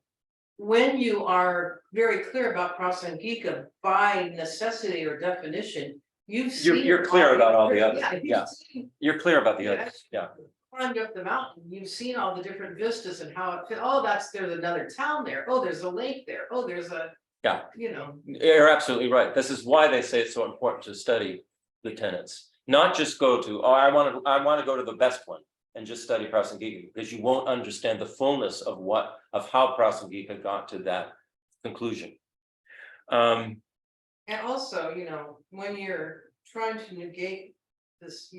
C: when you are very clear about Prasangika by necessity or definition, you've seen.
A: You're clear about all the others,
C: Yeah,
A: yeah.
C: you've seen-
A: You're clear about the
C: Yeah.
A: others, yeah.
C: climbed up the mountain, you've seen all the different vistas and how it fit, oh, there's another town there, oh, there's a lake there, oh, there's a.
A: Yeah.
C: You know,
A: You're absolutely right. This is why they say it's so important to study the tenets, not just go to, oh, I want to go to the best one and just study Prasangika, because you won't understand the fullness of how Prasangika got to that conclusion.
C: and also, you know, when you're trying to negate this,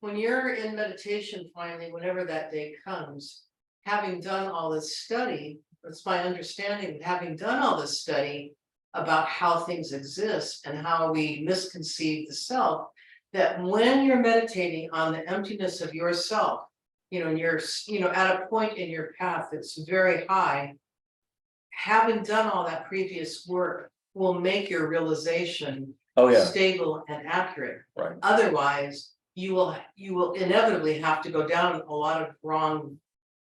C: when you're in meditation finally, whenever that day comes, having done all this study, it's my understanding that having done all this study about how things exist and how we misconceive the self, that when you're meditating on the emptiness of yourself, you know, and you're, you know, at a point in your path that's very high, having done all that previous work will make your realization
A: Oh, yeah,
C: stable and accurate.
A: right.
C: Otherwise, you will inevitably have to go down a lot of wrong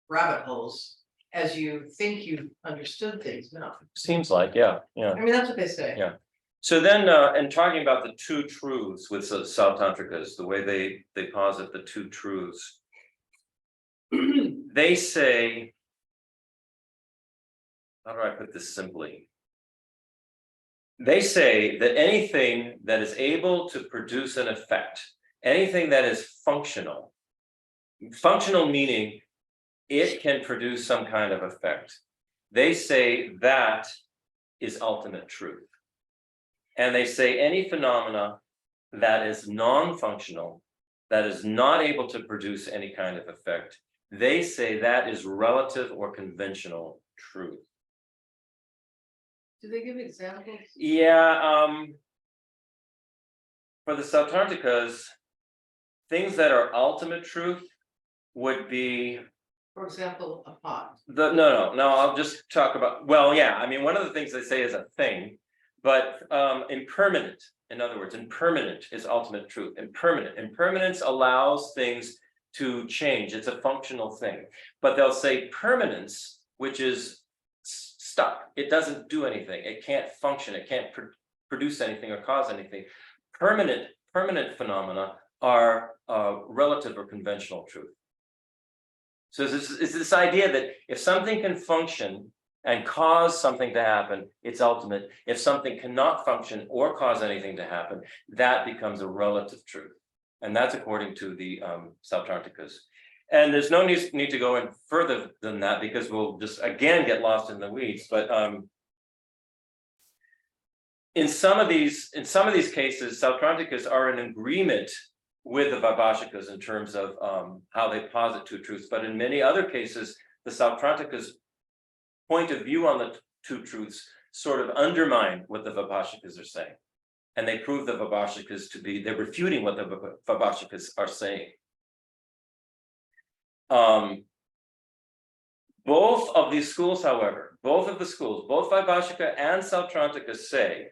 C: rabbit holes as you think you've understood things. No,
A: Seems like, yeah.
C: I mean, that's what they say.
A: Yeah. So then, and talking about the two truths with the Sautantrikas, the way they posit the two truths, they say, how do I put this simply? They say that anything that is able to produce an effect, anything that is functional meaning it can produce some kind of effect. They say that is ultimate truth. And they say any phenomena that is non-functional, that is not able to produce any kind of effect, they say that is relative or conventional truth.
C: Do they give examples?
A: Yeah, for the Sautantrikas, things that are ultimate truth would be,
C: For example, a pot.
A: no, I'll just talk about, well, yeah, I mean, one of the things they say is a thing, but impermanent, in other words, impermanent is ultimate truth. Impermanence allows things to change. It's a functional thing, but they'll say permanence, which is stuck. It doesn't do anything. It can't function. It can't produce anything or cause anything. Permanent phenomena are relative or conventional truth. So it's this idea that if something can function and cause something to happen, it's ultimate. If something cannot function or cause anything to happen, that becomes a relative truth. And that's according to the Sautantrikas. And there's no need to go in further than that, because we'll just again get lost in the weeds. But in some of these cases, Sautantrikas are in agreement with the Vaibhashikas in terms of how they posit two truths. But in many other cases, the Sautantrikas' point of view on the two truths sort of undermine what the Vaibhashikas are saying. And they prove the Vaibhashikas to be, they're refuting what the Vaibhashikas are saying. Both of these schools, however, both Vaibhashika and Sautrantika say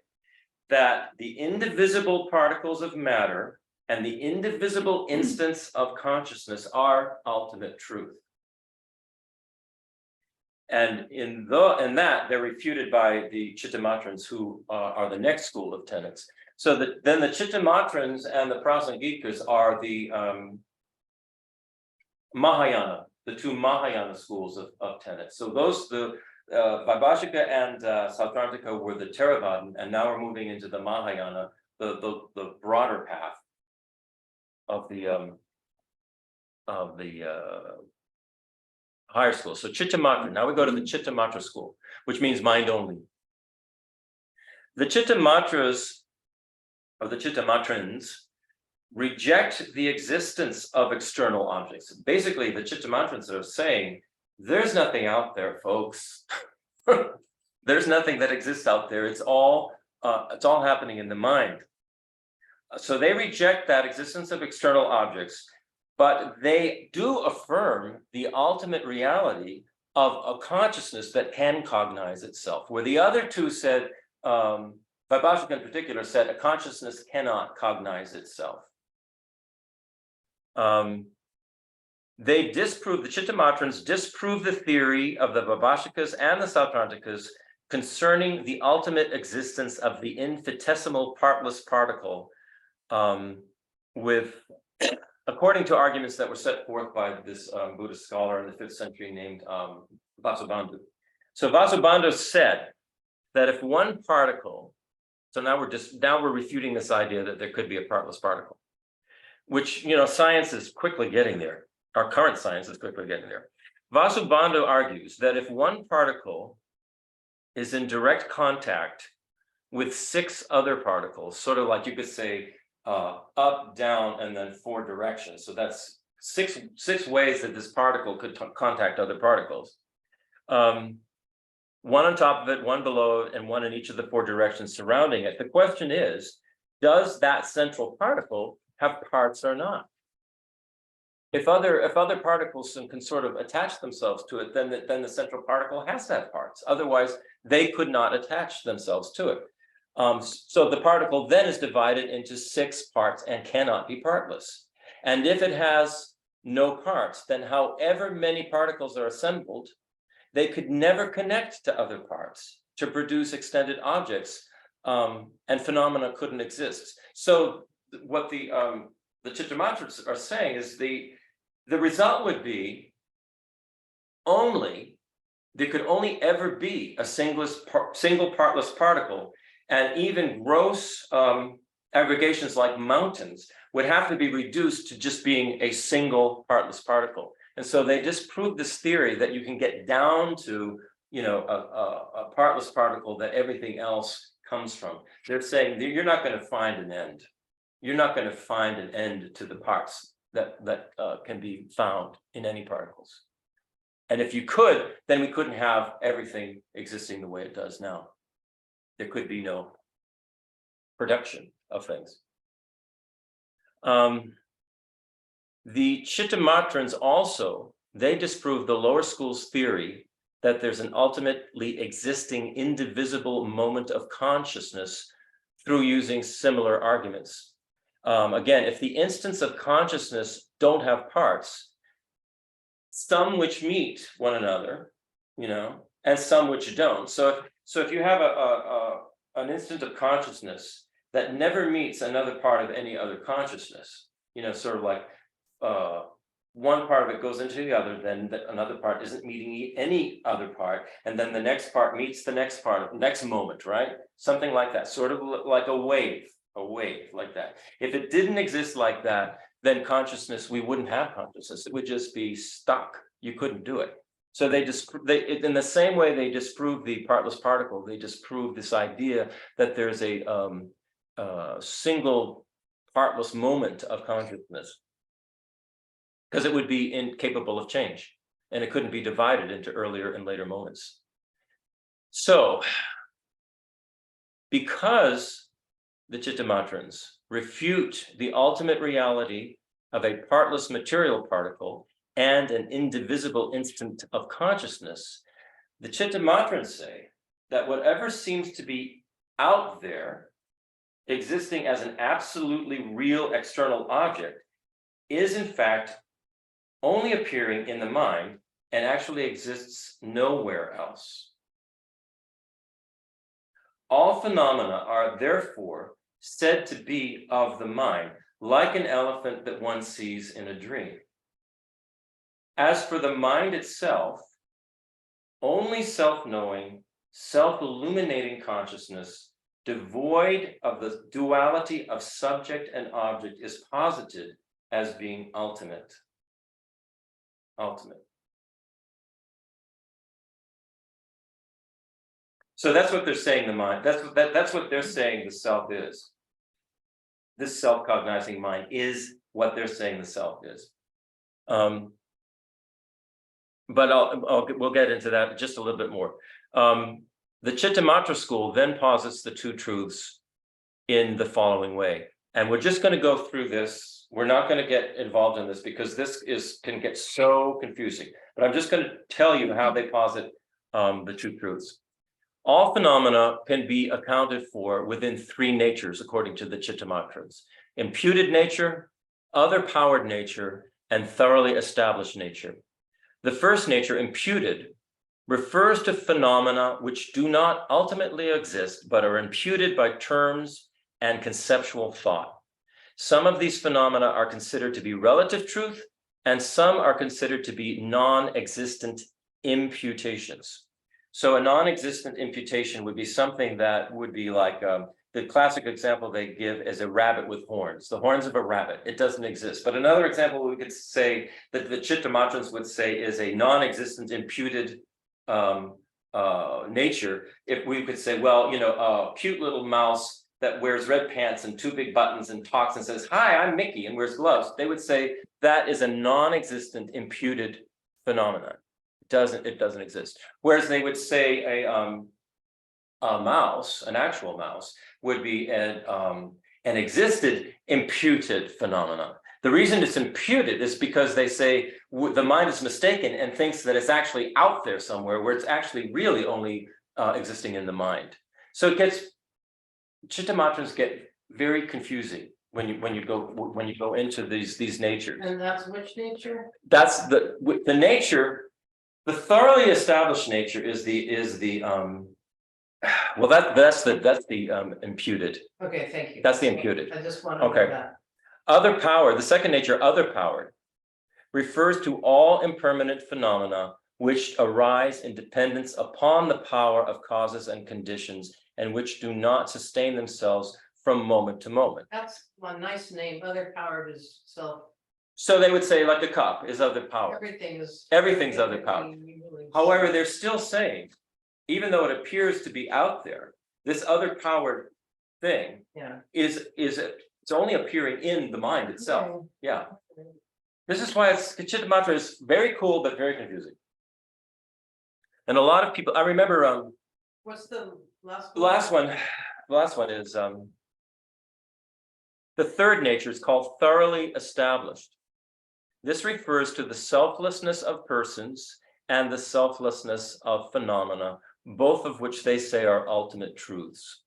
A: that the indivisible particles of matter and the indivisible instance of consciousness are ultimate truth. And in that, they're refuted by the Chittamatrans, who are the next school of tenets. So then the Chittamatrans and the Prasangikas are the Mahayana, the two Mahayana schools of tenets. So the Vaibhashika and Sautrantika were the Theravadan, and now we're moving into the Mahayana, the broader path of the higher school. So Chittamatra. Now we go to the Chittamatra school, which means mind only. The Chittamatras, or the Chittamatrans, reject the existence of external objects. Basically, the Chittamatrans are saying, there's nothing out there, folks. There's nothing that exists out there. It's all happening in the mind. So they reject that existence of external objects, but they do affirm the ultimate reality of a consciousness that can cognize itself, where the other two said, Vaibhashika in particular said, a consciousness cannot cognize itself. They disprove, the Chittamatrans disprove the theory of the Vaibhashikas and the Sautrantikas concerning the ultimate existence of the infinitesimal partless particle, according to arguments that were set forth by this Buddhist scholar in the 5th century named Vasubandhu. So Vasubandhu said that if one particle, so now we're refuting this idea that there could be a partless particle, which, you know, science is quickly getting there. Our current science is quickly getting there. Vasubandhu argues that if one particle is in direct contact with 6 other particles, sort of like you could say up, down, and then 4 directions. So that's six ways that this particle could contact other particles. One on top of it, one below it, and one in each of the 4 directions surrounding it. The question is, does that central particle have parts or not? If other particles can sort of attach themselves to it, then the central particle has to have parts. Otherwise, they could not attach themselves to it. So the particle then is divided into 6 parts and cannot be partless. And if it has no parts, then however many particles are assembled, they could never connect to other parts to produce extended objects, and phenomena couldn't exist. So what the Chittamatrans are saying is the result would be there could only ever be a single partless particle, and even gross aggregations like mountains would have to be reduced to just being a single partless particle. And so they disprove this theory that you can get down to, you know, a partless particle that everything else comes from. They're saying you're not going to find an end. You're not going to find an end to the parts that can be found in any particles. And if you could, then we couldn't have everything existing the way it does now. There could be no production of things. The Chittamatrans also, they disprove the lower school's theory that there's an ultimately existing indivisible moment of consciousness through using similar arguments. Again, if the instants of consciousness don't have parts, some which meet one another, you know, and some which don't. So if you have an instant of consciousness that never meets another part of any other consciousness, you know, sort of like one part of it goes into the other, then another part isn't meeting any other part, and then the next part meets the next part, next moment, right? Something like that, sort of like a wave like that. If it didn't exist like that, then consciousness, we wouldn't have consciousness. It would just be stuck. You couldn't do it. So they in the same way they disprove the partless particle, they disprove this idea that there's a single partless moment of consciousness, because it would be incapable of change, and it couldn't be divided into earlier and later moments. So, because the Chittamatrans refute the ultimate reality of a partless material particle and an indivisible instant of consciousness, the Chittamatrans say that whatever seems to be out there, existing as an absolutely real external object, is in fact only appearing in the mind and actually exists nowhere else. All phenomena are therefore said to be of the mind, like an elephant that one sees in a dream. As for the mind itself, only self-knowing, self-illuminating consciousness, devoid of the duality of subject and object, is posited as being ultimate. So that's what they're saying the mind, that's what they're saying the self is. This self-cognizing mind is what they're saying the self is. But we'll get into that just a little bit more. The Chittamatra school then posits the 2 truths in the following way. And we're just going to go through this We're not going to get involved in this because this can get so confusing. But I'm just going to tell you how they posit the two truths. All phenomena can be accounted for within three natures, according to the Chittamatras: imputed nature, other powered nature, and thoroughly established nature. The first nature, imputed, refers to phenomena which do not ultimately exist, but are imputed by terms and conceptual thought. Some of these phenomena are considered to be relative truth, and some are considered to be non-existent imputations. So a non-existent imputation would be something that would be like the classic example they give is a rabbit with horns, the horns of a rabbit. It doesn't exist. But another example we could say that the Chittamatrans would say is a non-existent imputed nature. If we could say, well, you know, a cute little mouse that wears red pants and two big buttons and talks and says, "Hi, I'm Mickey," and wears gloves, they would say that is a non-existent imputed phenomenon. It doesn't exist. Whereas they would say a mouse, an actual mouse, would be an existed imputed phenomenon. The reason it's imputed is because they say the mind is mistaken and thinks that it's actually out there somewhere, where it's actually really only existing in the mind. So it gets, Chittamatrans get very confusing when you go into these natures.
C: And that's which nature?
A: That's the nature. The thoroughly established nature is the well, that's the imputed.
C: Okay, thank you.
A: That's the imputed.
C: I just wanted to
A: Okay.
C: know that.
A: Other power, the second nature, other powered, refers to all impermanent phenomena which arise in dependence upon the power of causes and conditions, and which do not sustain themselves from moment to moment.
C: That's one nice name. Other powered is self.
A: So they would say, like the cup is other power. Everything's other power. However, they're still saying, even though it appears to be out there, this other powered thing is it's only appearing in the mind itself.
C: Okay.
A: Yeah. This is why Chittamatra is very cool, but very confusing. And a lot of people, I remember
C: What's the last
A: the last one is the third nature is called thoroughly established. This refers to the selflessness of persons and the selflessness of phenomena, both of which they say are ultimate truths.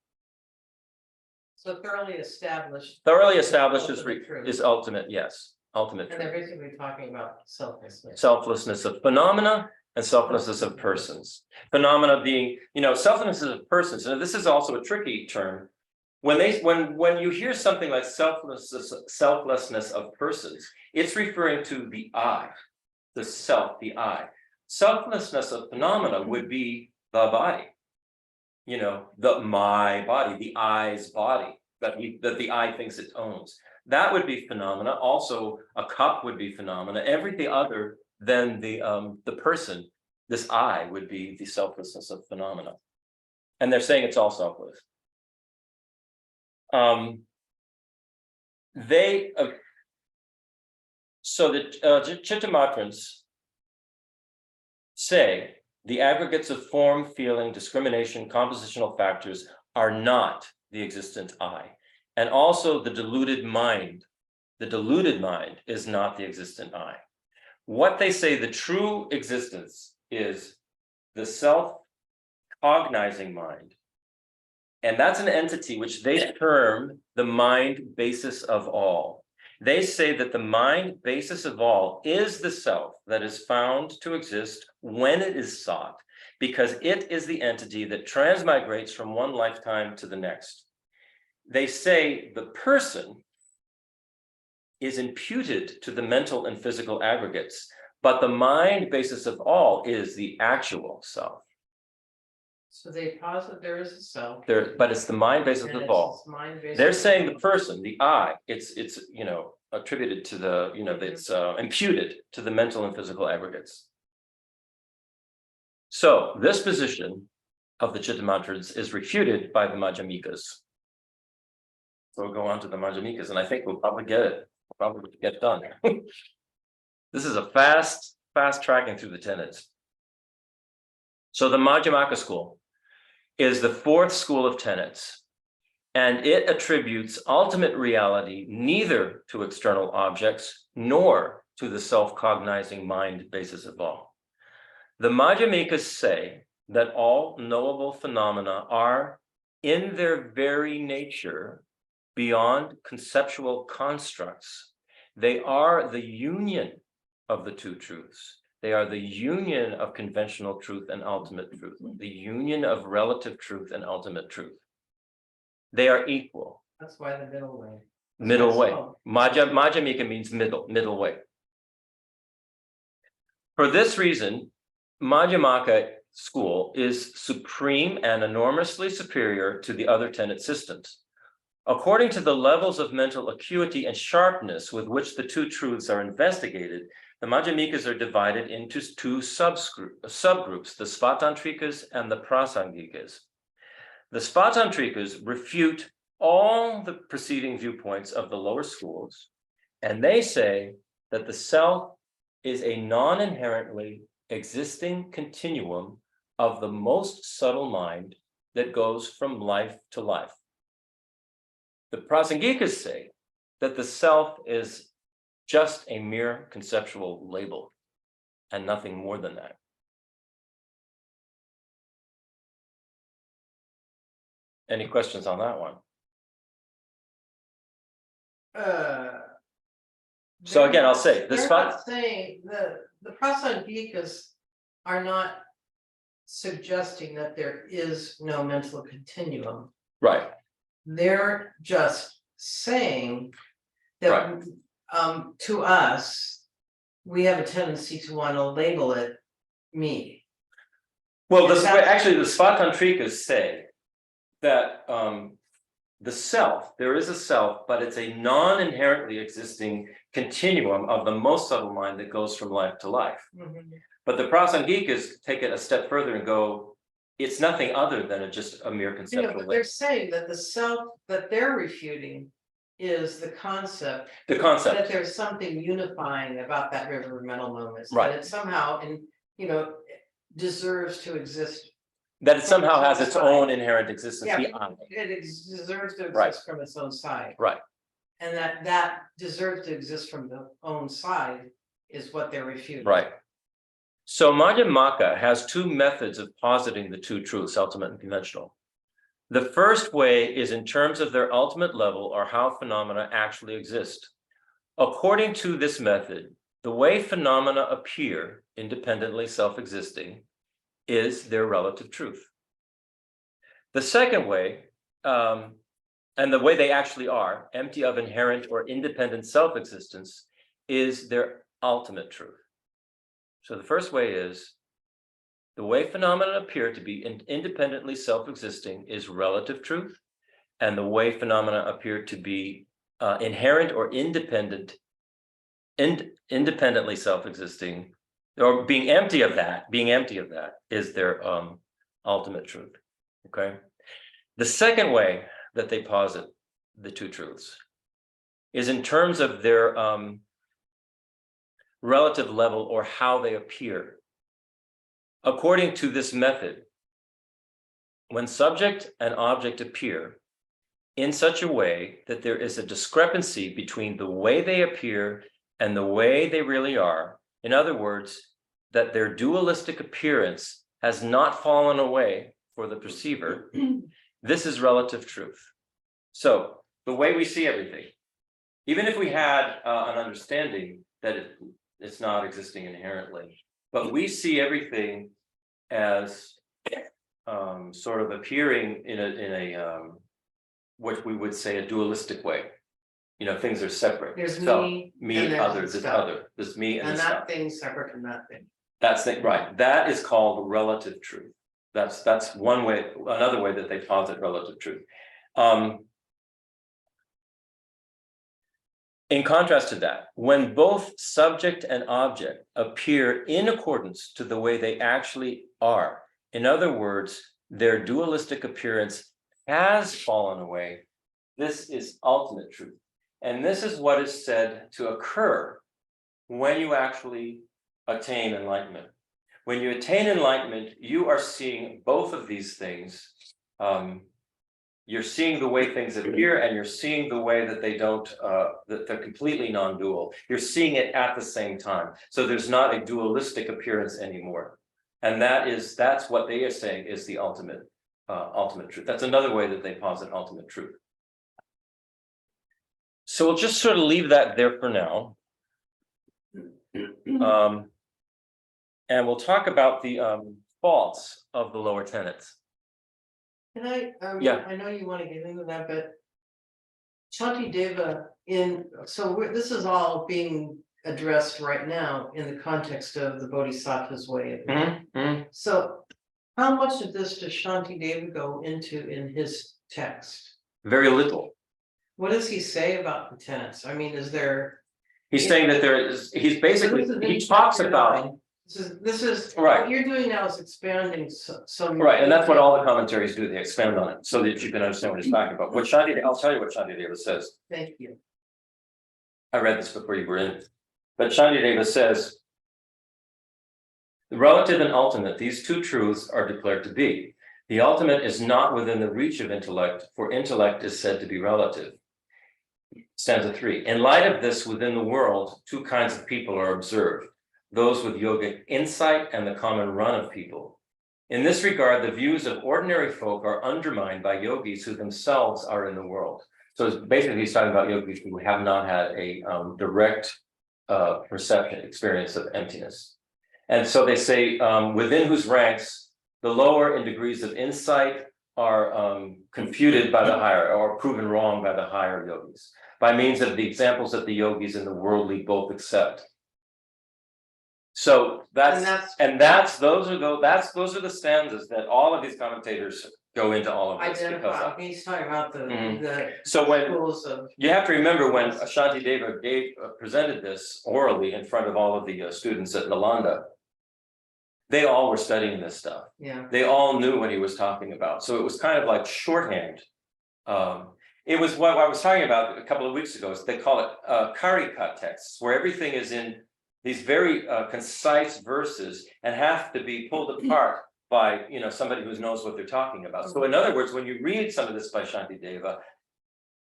C: So thoroughly established.
A: Thoroughly established
C: Ultimate truth.
A: is ultimate, yes, ultimate
C: And they're
A: truth.
C: basically talking about selflessness.
A: Selflessness of phenomena and selflessness of persons. Phenomena being, selflessness of persons. And this is also a tricky term. When you hear something like selflessness of persons, it's referring to the I, the self, the I. Selflessness of phenomena would be the body, my body, the I's body that the I thinks it owns. That would be phenomena. Also, a cup would be phenomena. Everything other than the person, this I, would be the selflessness of phenomena. And they're saying it's all selfless. So the Chittamatrans say the aggregates of form, feeling, discrimination, compositional factors are not the existent I. And also the deluded mind is not the existent I. What they say the true existence is the self-cognizing mind. And that's an entity which they term the mind basis of all. They say that the mind basis of all is the self that is found to exist when it is sought, because it is the entity that transmigrates from one lifetime to the next. They say the person is imputed to the mental and physical aggregates, but the mind basis of all is the actual self.
C: So they posit there is a self.
A: But it's the mind basis
C: and
A: of
C: it's
A: all.
C: mind basis
A: They're
C: of
A: saying
C: all.
A: the person, the I, it's attributed to the, it's imputed to the mental and physical aggregates. So this position of the Chittamatrans is refuted by the Madhyamikas. So we'll go on to the Madhyamikas, and I think we'll probably get it. We'll probably get it done. This is a fast tracking through the tenets. So the Madhyamaka school is the fourth school of tenets. and it attributes ultimate reality neither to external objects nor to the self-cognizing mind basis of all. The Madhyamikas say that all knowable phenomena are in their very nature beyond conceptual constructs. They are the union of the two truths. They are the union of conventional truth and ultimate truth, the union of relative truth and ultimate truth. They are equal.
C: That's why the middle way.
A: Middle way.
C: Oh.
A: Madhyamika means middle way. For this reason, Madhyamaka school is supreme and enormously superior to the other tenet systems. According to the levels of mental acuity and sharpness with which the two truths are investigated, the Madhyamikas are divided into two subgroups, the Svatantrikas and the Prasangikas. The Svatantrikas refute all the preceding viewpoints of the lower schools, and they say that the self is a non-inherently existing continuum of the most subtle mind that goes from life to life. The Prasangikas say that the self is just a mere conceptual label and nothing more than that. Any questions on that one? So again, I'll say the
C: They're
A: spot.
C: not saying the Prasangikas are not suggesting that there is no mental continuum.
A: Right,
C: They're just saying that to us, we have a tendency to want to label it me.
A: well,
C: Is that-
A: actually the Svatantrikas say that the self, there is a self, but it's a non-inherently existing continuum of the most subtle mind that goes from life to life. But the Prasangikas take it a step further and go, it's nothing other than just a mere
C: You know,
A: conceptual
C: but
A: label.
C: they're saying that the self that they're refuting is the concept
A: The
C: that
A: concept,
C: there's something unifying about that river of mental moments.
A: Right.
C: That it somehow, deserves to exist.
A: that it somehow has its
C: Right.
A: own inherent existence
C: Yeah,
A: beyond.
C: deserves to
A: Right.
C: exist from its own side.
A: Right,
C: And that deserves to exist from the own side is what they're refuting.
A: right. So Madhyamaka has two methods of positing the two truths, ultimate and conventional. The first way is in terms of their ultimate level or how phenomena actually exist. According to this method, the way phenomena appear independently self-existing is their relative truth. The second way, and the way they actually are, empty of inherent or independent self-existence, is their ultimate truth. So the first way is the way phenomena appear to be independently self-existing is relative truth, and the way phenomena appear to be inherent or independently self-existing, or being empty of that is their ultimate truth. Okay. The second way that they posit the two truths is in terms of their relative level or how they appear. According to this method, when subject and object appear in such a way that there is a discrepancy between the way they appear and the way they really are, in other words, that their dualistic appearance has not fallen away for the perceiver, this is relative truth. So the way we see everything, even if we had an understanding that it's not existing inherently, but we see everything as sort of appearing in a what we would say a dualistic way. Things are separate.
C: There's
A: So,
C: me,
A: me,
C: and there's
A: other,
C: the
A: this
C: stuff.
A: other, there's me and
C: And
A: this
C: that
A: stuff.
C: thing separate from that thing.
A: That's it, right. That is called relative truth. That's one way, another way that they posit relative truth. In contrast to that, when both subject and object appear in accordance to the way they actually are, in other words, their dualistic appearance has fallen away, this is ultimate truth. And this is what is said to occur when you actually attain enlightenment. When you attain enlightenment, you are seeing both of these things You're seeing the way things appear, and you're seeing the way that they don't, that they're completely non-dual. You're seeing it at the same time. So there's not a dualistic appearance anymore. And that's what they are saying is the ultimate truth. That's another way that they posit ultimate truth. So we'll just sort of leave that there for now. And we'll talk about the faults of the lower tenets.
C: Can I,
A: Yeah.
C: I know you want to get into that, but Shantideva this is all being addressed right now in the context of the Bodhisattva's way. So how much of this does Shantideva go into in his text?
A: Very little.
C: What does he say about the tenets? I mean, is there?
A: He's saying that he's basically, he talks about.
C: This is
A: Right.
C: what you're doing now is expanding some.
A: Right, and that's what all the commentaries do, they expand on it, so that you can understand what he's talking about. I'll tell you what Shantideva says.
C: Thank you.
A: I read this before you were in. But Shantideva says, the relative and ultimate, these two truths are declared to be. The ultimate is not within the reach of intellect, for intellect is said to be relative. Stanza 3. In light of this, within the world, two kinds of people are observed. Those with yogic insight and the common run of people. In this regard, the views of ordinary folk are undermined by yogis who themselves are in the world. So basically he's talking about yogis who have not had a direct perception, experience of emptiness. And so they say, within whose ranks the lower in degrees of insight are confuted by the higher, or proven wrong by the higher yogis, by means of the examples that the yogis and the worldly both accept. So those are the stanzas that all of these commentators go into all of this.
C: Identify. He's talking about the
A: So when
C: schools of.
A: you have to remember when Shantideva presented this orally in front of all of the students at Nalanda, they all were studying this stuff.
C: Yeah.
A: They all knew what he was talking about. So it was kind of like shorthand. It was what I was talking about a couple of weeks ago. They call it karika texts, where everything is in these very concise verses and have to be pulled apart by somebody who knows what they're talking about. So in other words, when you read some of this by Shantideva,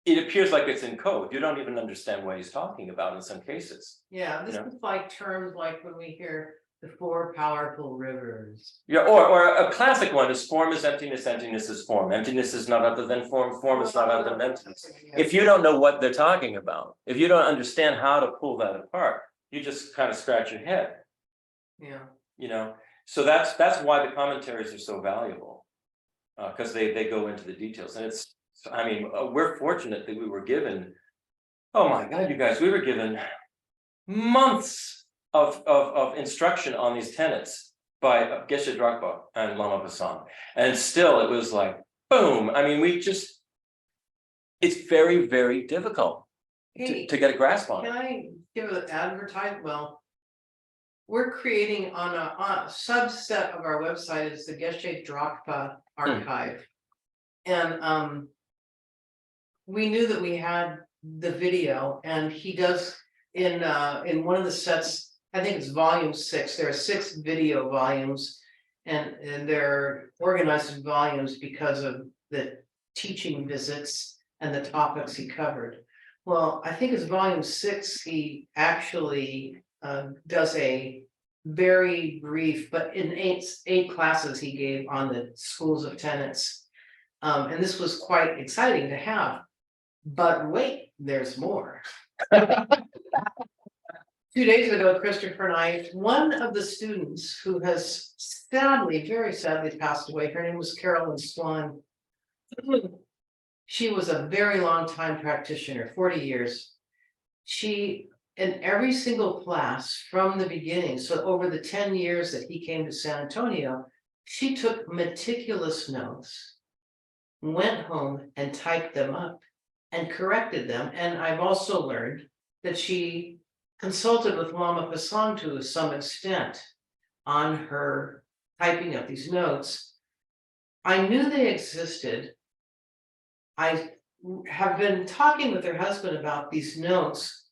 A: it appears like it's in code. You don't even understand what he's talking about in some cases.
C: Yeah, this is like terms like when we hear the four powerful rivers.
A: Yeah, or a classic one is form is emptiness, emptiness is form. Emptiness is not other than form, form is not other than emptiness. If you don't know what they're talking about, if you don't understand how to pull that apart, you just kind of scratch your head.
C: Yeah.
A: So that's why the commentaries are so valuable, because they go into the details. And we're fortunate that we were given, oh my God, you guys, we were given months of instruction on these tenets by Geshe Drakpa and Lama Pasang. And still it was like, boom. It's very, very difficult to get a grasp on it.
C: Can I give an advertise? Well, we're creating on a subset of our website is the Geshe Drakpa archive. And we knew that we had the video, and he does in one of the sets, I think it's volume 6, there are 6 video volumes, and they're organized in volumes because of the teaching visits and the topics he covered. Well, I think it's volume 6, he actually does a very brief, but in eight classes he gave on the schools of tenets. And this was quite exciting to have. But wait, there's more. 2 days ago, Christopher and I, one of the students who has sadly, very sadly passed away, her name was Carolyn Swan. She was a very long time practitioner, 40 years. She, in every single class from the beginning, so over the 10 years that he came to San Antonio, she took meticulous notes, went home and typed them up and corrected them. And I've also learned that she consulted with Lama Pasang to some extent on her typing up these notes. I knew they existed. I have been talking with her husband about these notes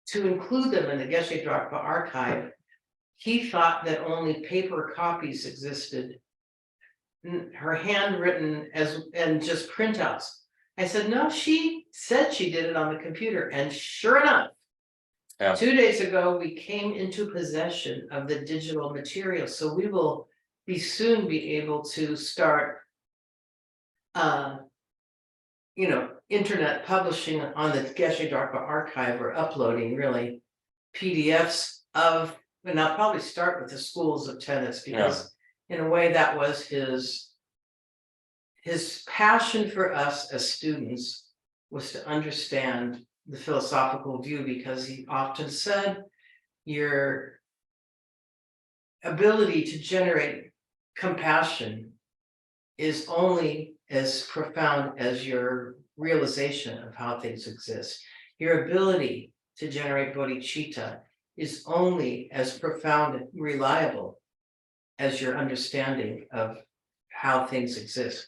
C: to include them in the Geshe Drakpa archive. He thought that only paper copies existed. her handwritten and just printouts. I said, no, she said she did it on the computer, and sure enough.
A: Yeah.
C: 2 days ago, we came into possession of the digital material, so we will soon be able to start. Internet publishing on the Geshe Drakpa archive, or uploading really PDFs of, and I'll probably start with the schools of tenets, because in a way that was his passion for us as students, was to understand the philosophical view, because he often said your ability to generate compassion is only as profound as your realization of how things exist. Your ability to generate bodhicitta is only as profound and reliable as your understanding of how things exist.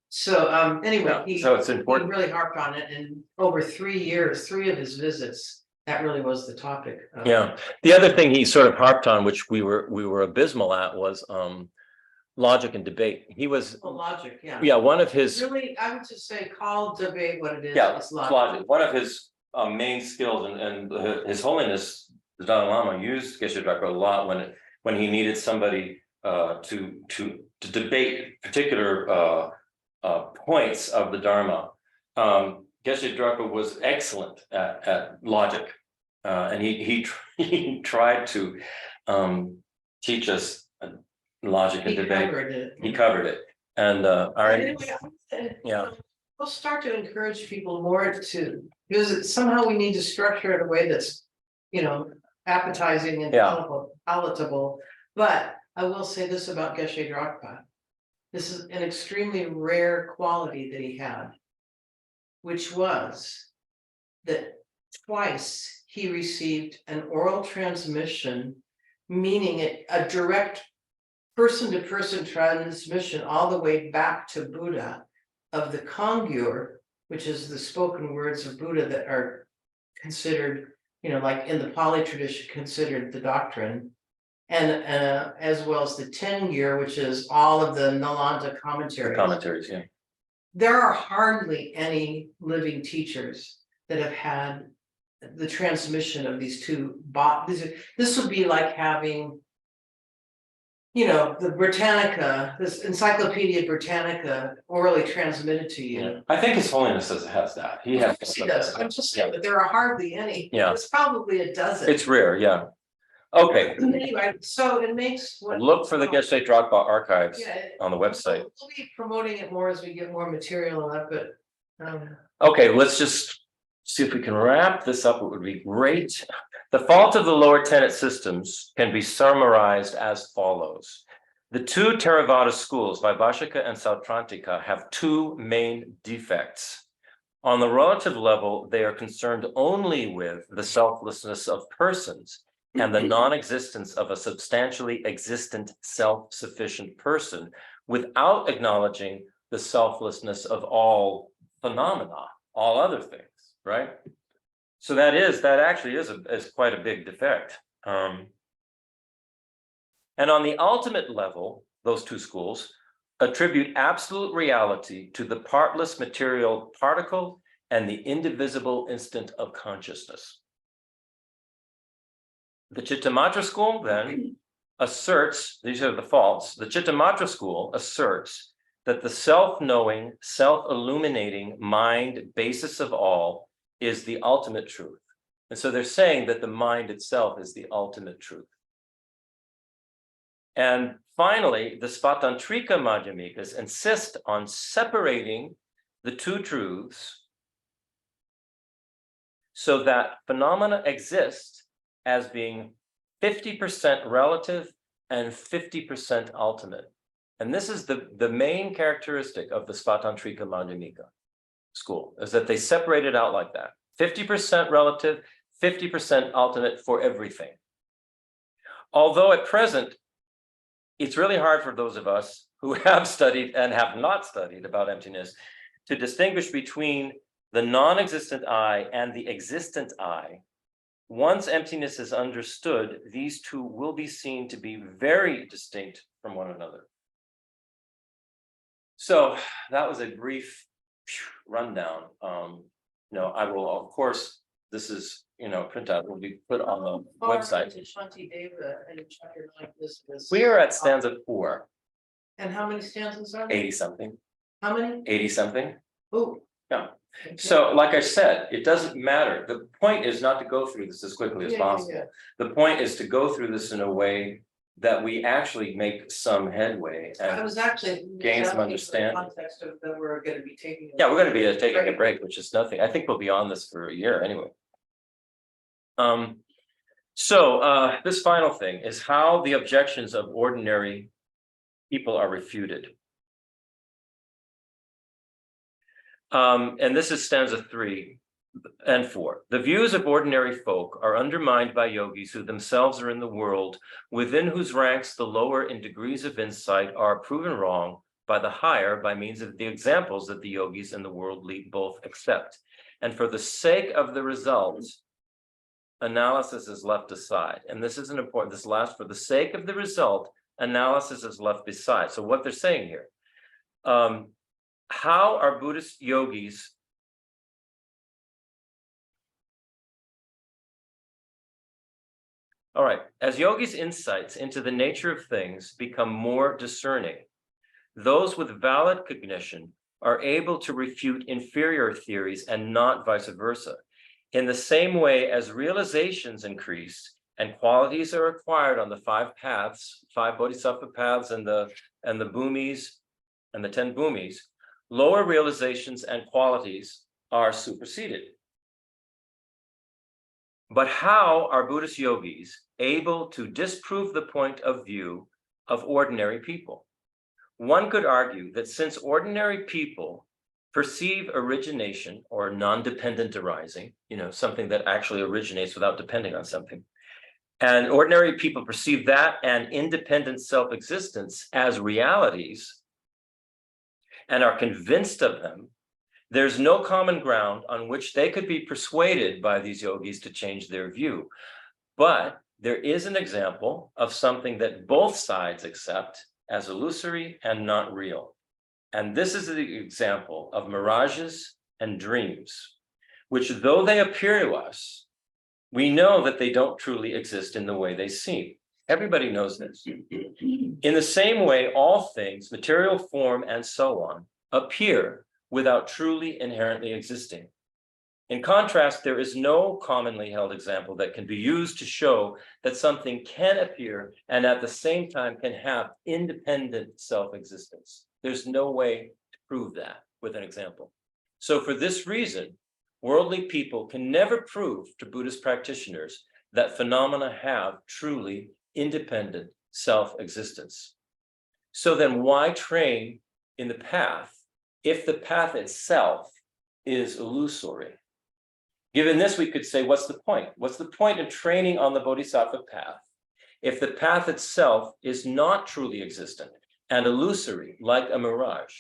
C: So anyway,
A: So it's
C: he
A: important.
C: really harped on it, and over 3 years, 3 of his visits, that really was the topic.
A: Yeah. The other thing he sort of harped on, which we were abysmal at, was logic and debate. He was
C: Logic, yeah.
A: yeah, one of his
C: Really, I would just say call debate what it is.
A: yeah,
C: It's
A: logic. One of his main skills, and His Holiness the Dalai Lama used Geshe Drakpa a lot when he needed somebody to debate particular points of the Dharma. Geshe Drakpa was excellent at logic, and he tried to teach us logic and debate. He covered it, and yeah.
C: We'll start to encourage people more to, because somehow we need to structure it in a way that's, appetizing and palatable. But I will say this about Geshe Drakpa. This is an extremely rare quality that he had, which was that twice he received an oral transmission, meaning a direct person-to-person transmission all the way back to Buddha, of the Kongyur, which is the spoken words of Buddha that are considered, like in the Pali tradition, considered the doctrine, and as well as the Tengyur, which is all of the Nalanda commentaries.
A: Commentaries, yeah.
C: There are hardly any living teachers that have had the transmission of these two. This would be like having, the Britannica, this Encyclopedia Britannica orally transmitted to you.
A: Yeah. I think His Holiness has that. He has.
C: He does. I'm just saying that there are hardly any.
A: Yeah.
C: It's probably a dozen.
A: It's rare, yeah. Okay.
C: Anyway, so it makes.
A: Look for the Geshe Drakpa archives on the website.
C: We'll be promoting it more as we get more material on that, but.
A: Okay, let's just see if we can wrap this up. It would be great. The fault of the lower tenet systems can be summarized as follows. The two Theravada schools, Vaibhashika and Sautrantika, have two main defects. On the relative level, they are concerned only with the selflessness of persons and the non-existence of a substantially existent self-sufficient person, without acknowledging the selflessness of all phenomena, all other things, right? So that actually is quite a big defect. And on the ultimate level, those two schools attribute absolute reality to the partless material particle and the indivisible instant of consciousness. The Chittamatra school then asserts, these are the faults, the Chittamatra school asserts that the self-knowing, self-illuminating mind basis of all is the ultimate truth. And so they're saying that the mind itself is the ultimate truth. And finally, the Svatantrika Madhyamikas insist on separating the two truths so that phenomena exist as being 50% relative and 50% ultimate. And this is the main characteristic of the Svatantrika Madhyamika school, is that they separate it out like that. 50% relative, 50% ultimate for everything. Although at present, it's really hard for those of us who have studied and have not studied about emptiness to distinguish between the non-existent I and the existent I. Once emptiness is understood, these two will be seen to be very distinct from one another. So that was a brief rundown. I will, of course, this is, printout will be put on the website.
C: Shantideva and chapter 9 this.
A: We are at stanza 4,
C: And how many stanzas are there?
A: 80 something,
C: How many?
A: 80 something.
C: Oh.
A: Yeah.
C: Okay.
A: So like I said, it doesn't matter. The point is not to go through this as quickly as
C: Yeah, yeah,
A: possible.
C: yeah.
A: The point is to go through this in a way that we actually make some headway
C: I
A: and
C: was actually.
A: gain some
C: asking for the
A: understanding.
C: Context of that we're gonna be taking.
A: Yeah, we're gonna be taking a break, which is nothing. I think we'll be on this for a year anyway. So this final thing is how the objections of ordinary people are refuted. And this is stanza 3 and 4. The views of ordinary folk are undermined by yogis who themselves are in the world, within whose ranks the lower in degrees of insight are proven wrong by the higher by means of the examples that the yogis and the worldly both accept. And for the sake of the results, analysis is left aside. And this is an important, this last, for the sake of the result, analysis is left beside. So what they're saying here, how are Buddhist yogis all right, as yogis' insights into the nature of things become more discerning, those with valid cognition are able to refute inferior theories and not vice versa. In the same way as realizations increase and qualities are acquired on the 5 paths, 5 bodhisattva paths and the bhumis and the 10 bhumis, lower realizations and qualities are superseded. But how are Buddhist yogis able to disprove the point of view of ordinary people? One could argue that since ordinary people perceive origination or non-dependent arising, something that actually originates without depending on something, and ordinary people perceive that and independent self-existence as realities and are convinced of them, there's no common ground on which they could be persuaded by these yogis to change their view. But there is an example of something that both sides accept as illusory and not real. And this is the example of mirages and dreams, which though they appear to us, we know that they don't truly exist in the way they seem. Everybody knows this. In the same way, all things, material form and so on, appear without truly inherently existing. In contrast, there is no commonly held example that can be used to show that something can appear and at the same time can have independent self-existence. There's no way to prove that with an example. So for this reason, worldly people can never prove to Buddhist practitioners that phenomena have truly independent self-existence. So then why train in the path if the path itself is illusory? Given this, we could say, what's the point? What's the point in training on the Bodhisattva path if the path itself is not truly existent and illusory like a mirage?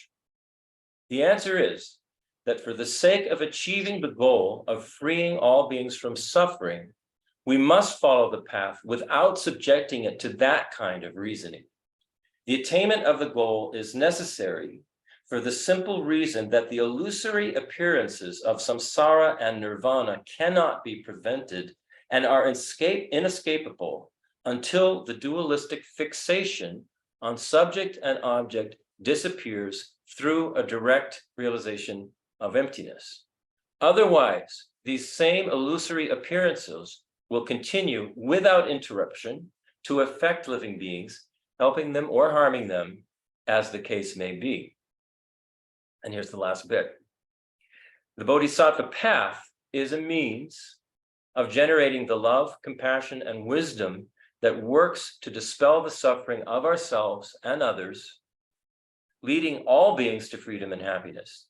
A: The answer is that for the sake of achieving the goal of freeing all beings from suffering, we must follow the path without subjecting it to that kind of reasoning. The attainment of the goal is necessary for the simple reason that the illusory appearances of samsara and nirvana cannot be prevented and are inescapable until the dualistic fixation on subject and object disappears through a direct realization of emptiness. Otherwise, these same illusory appearances will continue without interruption to affect living beings, helping them or harming them, as the case may be. And here's the last bit. The Bodhisattva path is a means of generating the love, compassion, and wisdom that works to dispel the suffering of ourselves and others, leading all beings to freedom and happiness.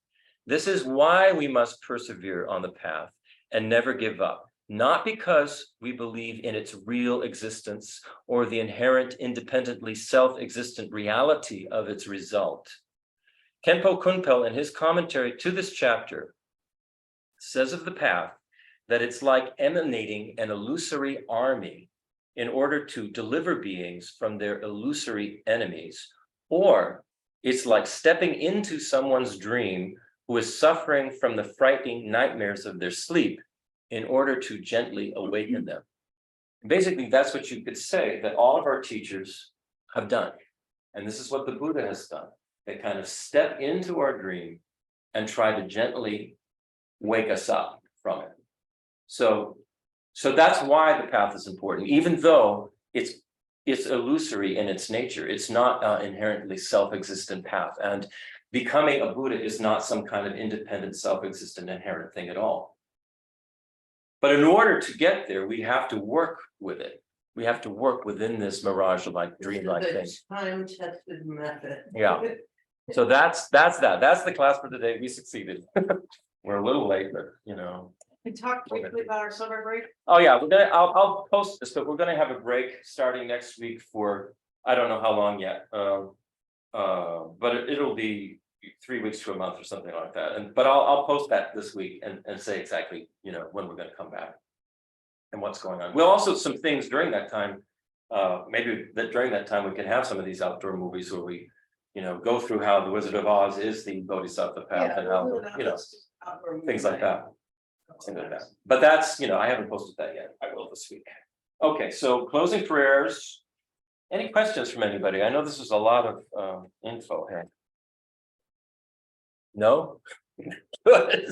A: This is why we must persevere on the path and never give up, not because we believe in its real existence or the inherent independently self-existent reality of its result. Khenpo Kunpel, in his commentary to this chapter, says of the path that it's like emanating an illusory army in order to deliver beings from their illusory enemies, or It's like stepping into someone's dream who is suffering from the frightening nightmares of their sleep in order to gently awaken them. Basically, that's what you could say that all of our teachers have done. And this is what the Buddha has done. They kind of step into our dream and try to gently wake us up from it. So that's why the path is important, even though it's illusory in its nature. It's not inherently self-existent path. And becoming a Buddha is not some kind of independent, self-existent, inherent thing at all. But in order to get there, we have to work with it. We have to work within this mirage-like, dream-like thing.
C: Time-tested method.
A: Yeah. So that's that. That's the class for today. We succeeded. We're a little late, but you know.
C: We talked briefly about our summer break.
A: Oh yeah, I'll post this, but we're gonna have a break starting next week for, I don't know how long yet. But it'll be 3 weeks to a month or something like that. But I'll post that this week and say exactly, you know, when we're gonna come back and what's going on. We'll also some things during that time. Maybe that during that time we can have some of these outdoor movies where we, you know, go through how the Wizard of Oz is the Bodhisattva path and how, you know, things like that. Things like that. But that's, you know, I haven't posted that yet. I will this week. Okay, so closing prayers. Any questions from anybody? I know this is a lot of info here. No? Good.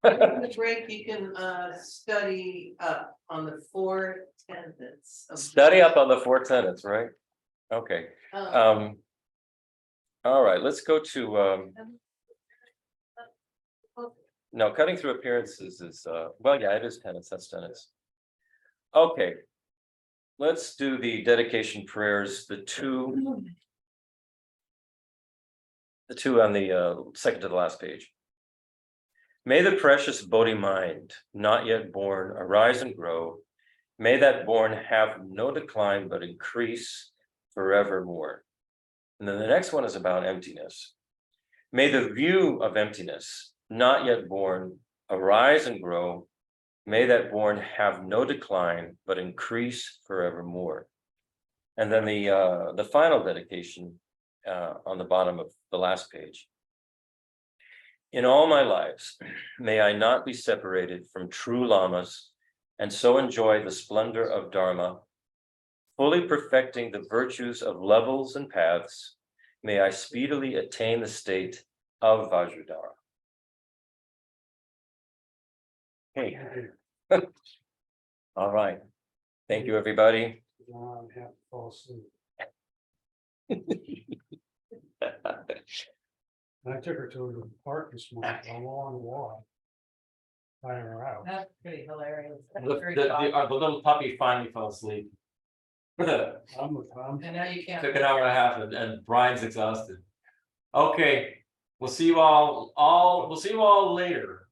C: During the break, you can study up on the 4 tenets.
A: Study up on the 4 tenets, right? Okay. All right, let's go to no, cutting through appearances is well, yeah, it is tenets, that's tenets. Okay. Let's do the dedication prayers, the two on the second to the last page. May the precious Bodhi mind, not yet born, arise and grow. May that born have no decline, but increase forevermore. And then the next one is about emptiness. May the view of emptiness, not yet born, arise and grow. May that born have no decline, but increase forevermore. And then the final dedication on the bottom of the last page. In all my lives, may I not be separated from true lamas, and so enjoy the splendor of Dharma, fully perfecting the virtues of levels and paths. May I speedily attain the state of Vajradhara. Hey. All right. Thank you, everybody.
B: I have to fall asleep. I took her to the park this morning, a long walk. Finding her out.
C: That's pretty hilarious.
A: The little puppy finally fell asleep. Took
B: I'm with Tom.
C: And now you can't.
A: an hour and a half and Brian's exhausted. Okay, we'll see you all we'll see you all later.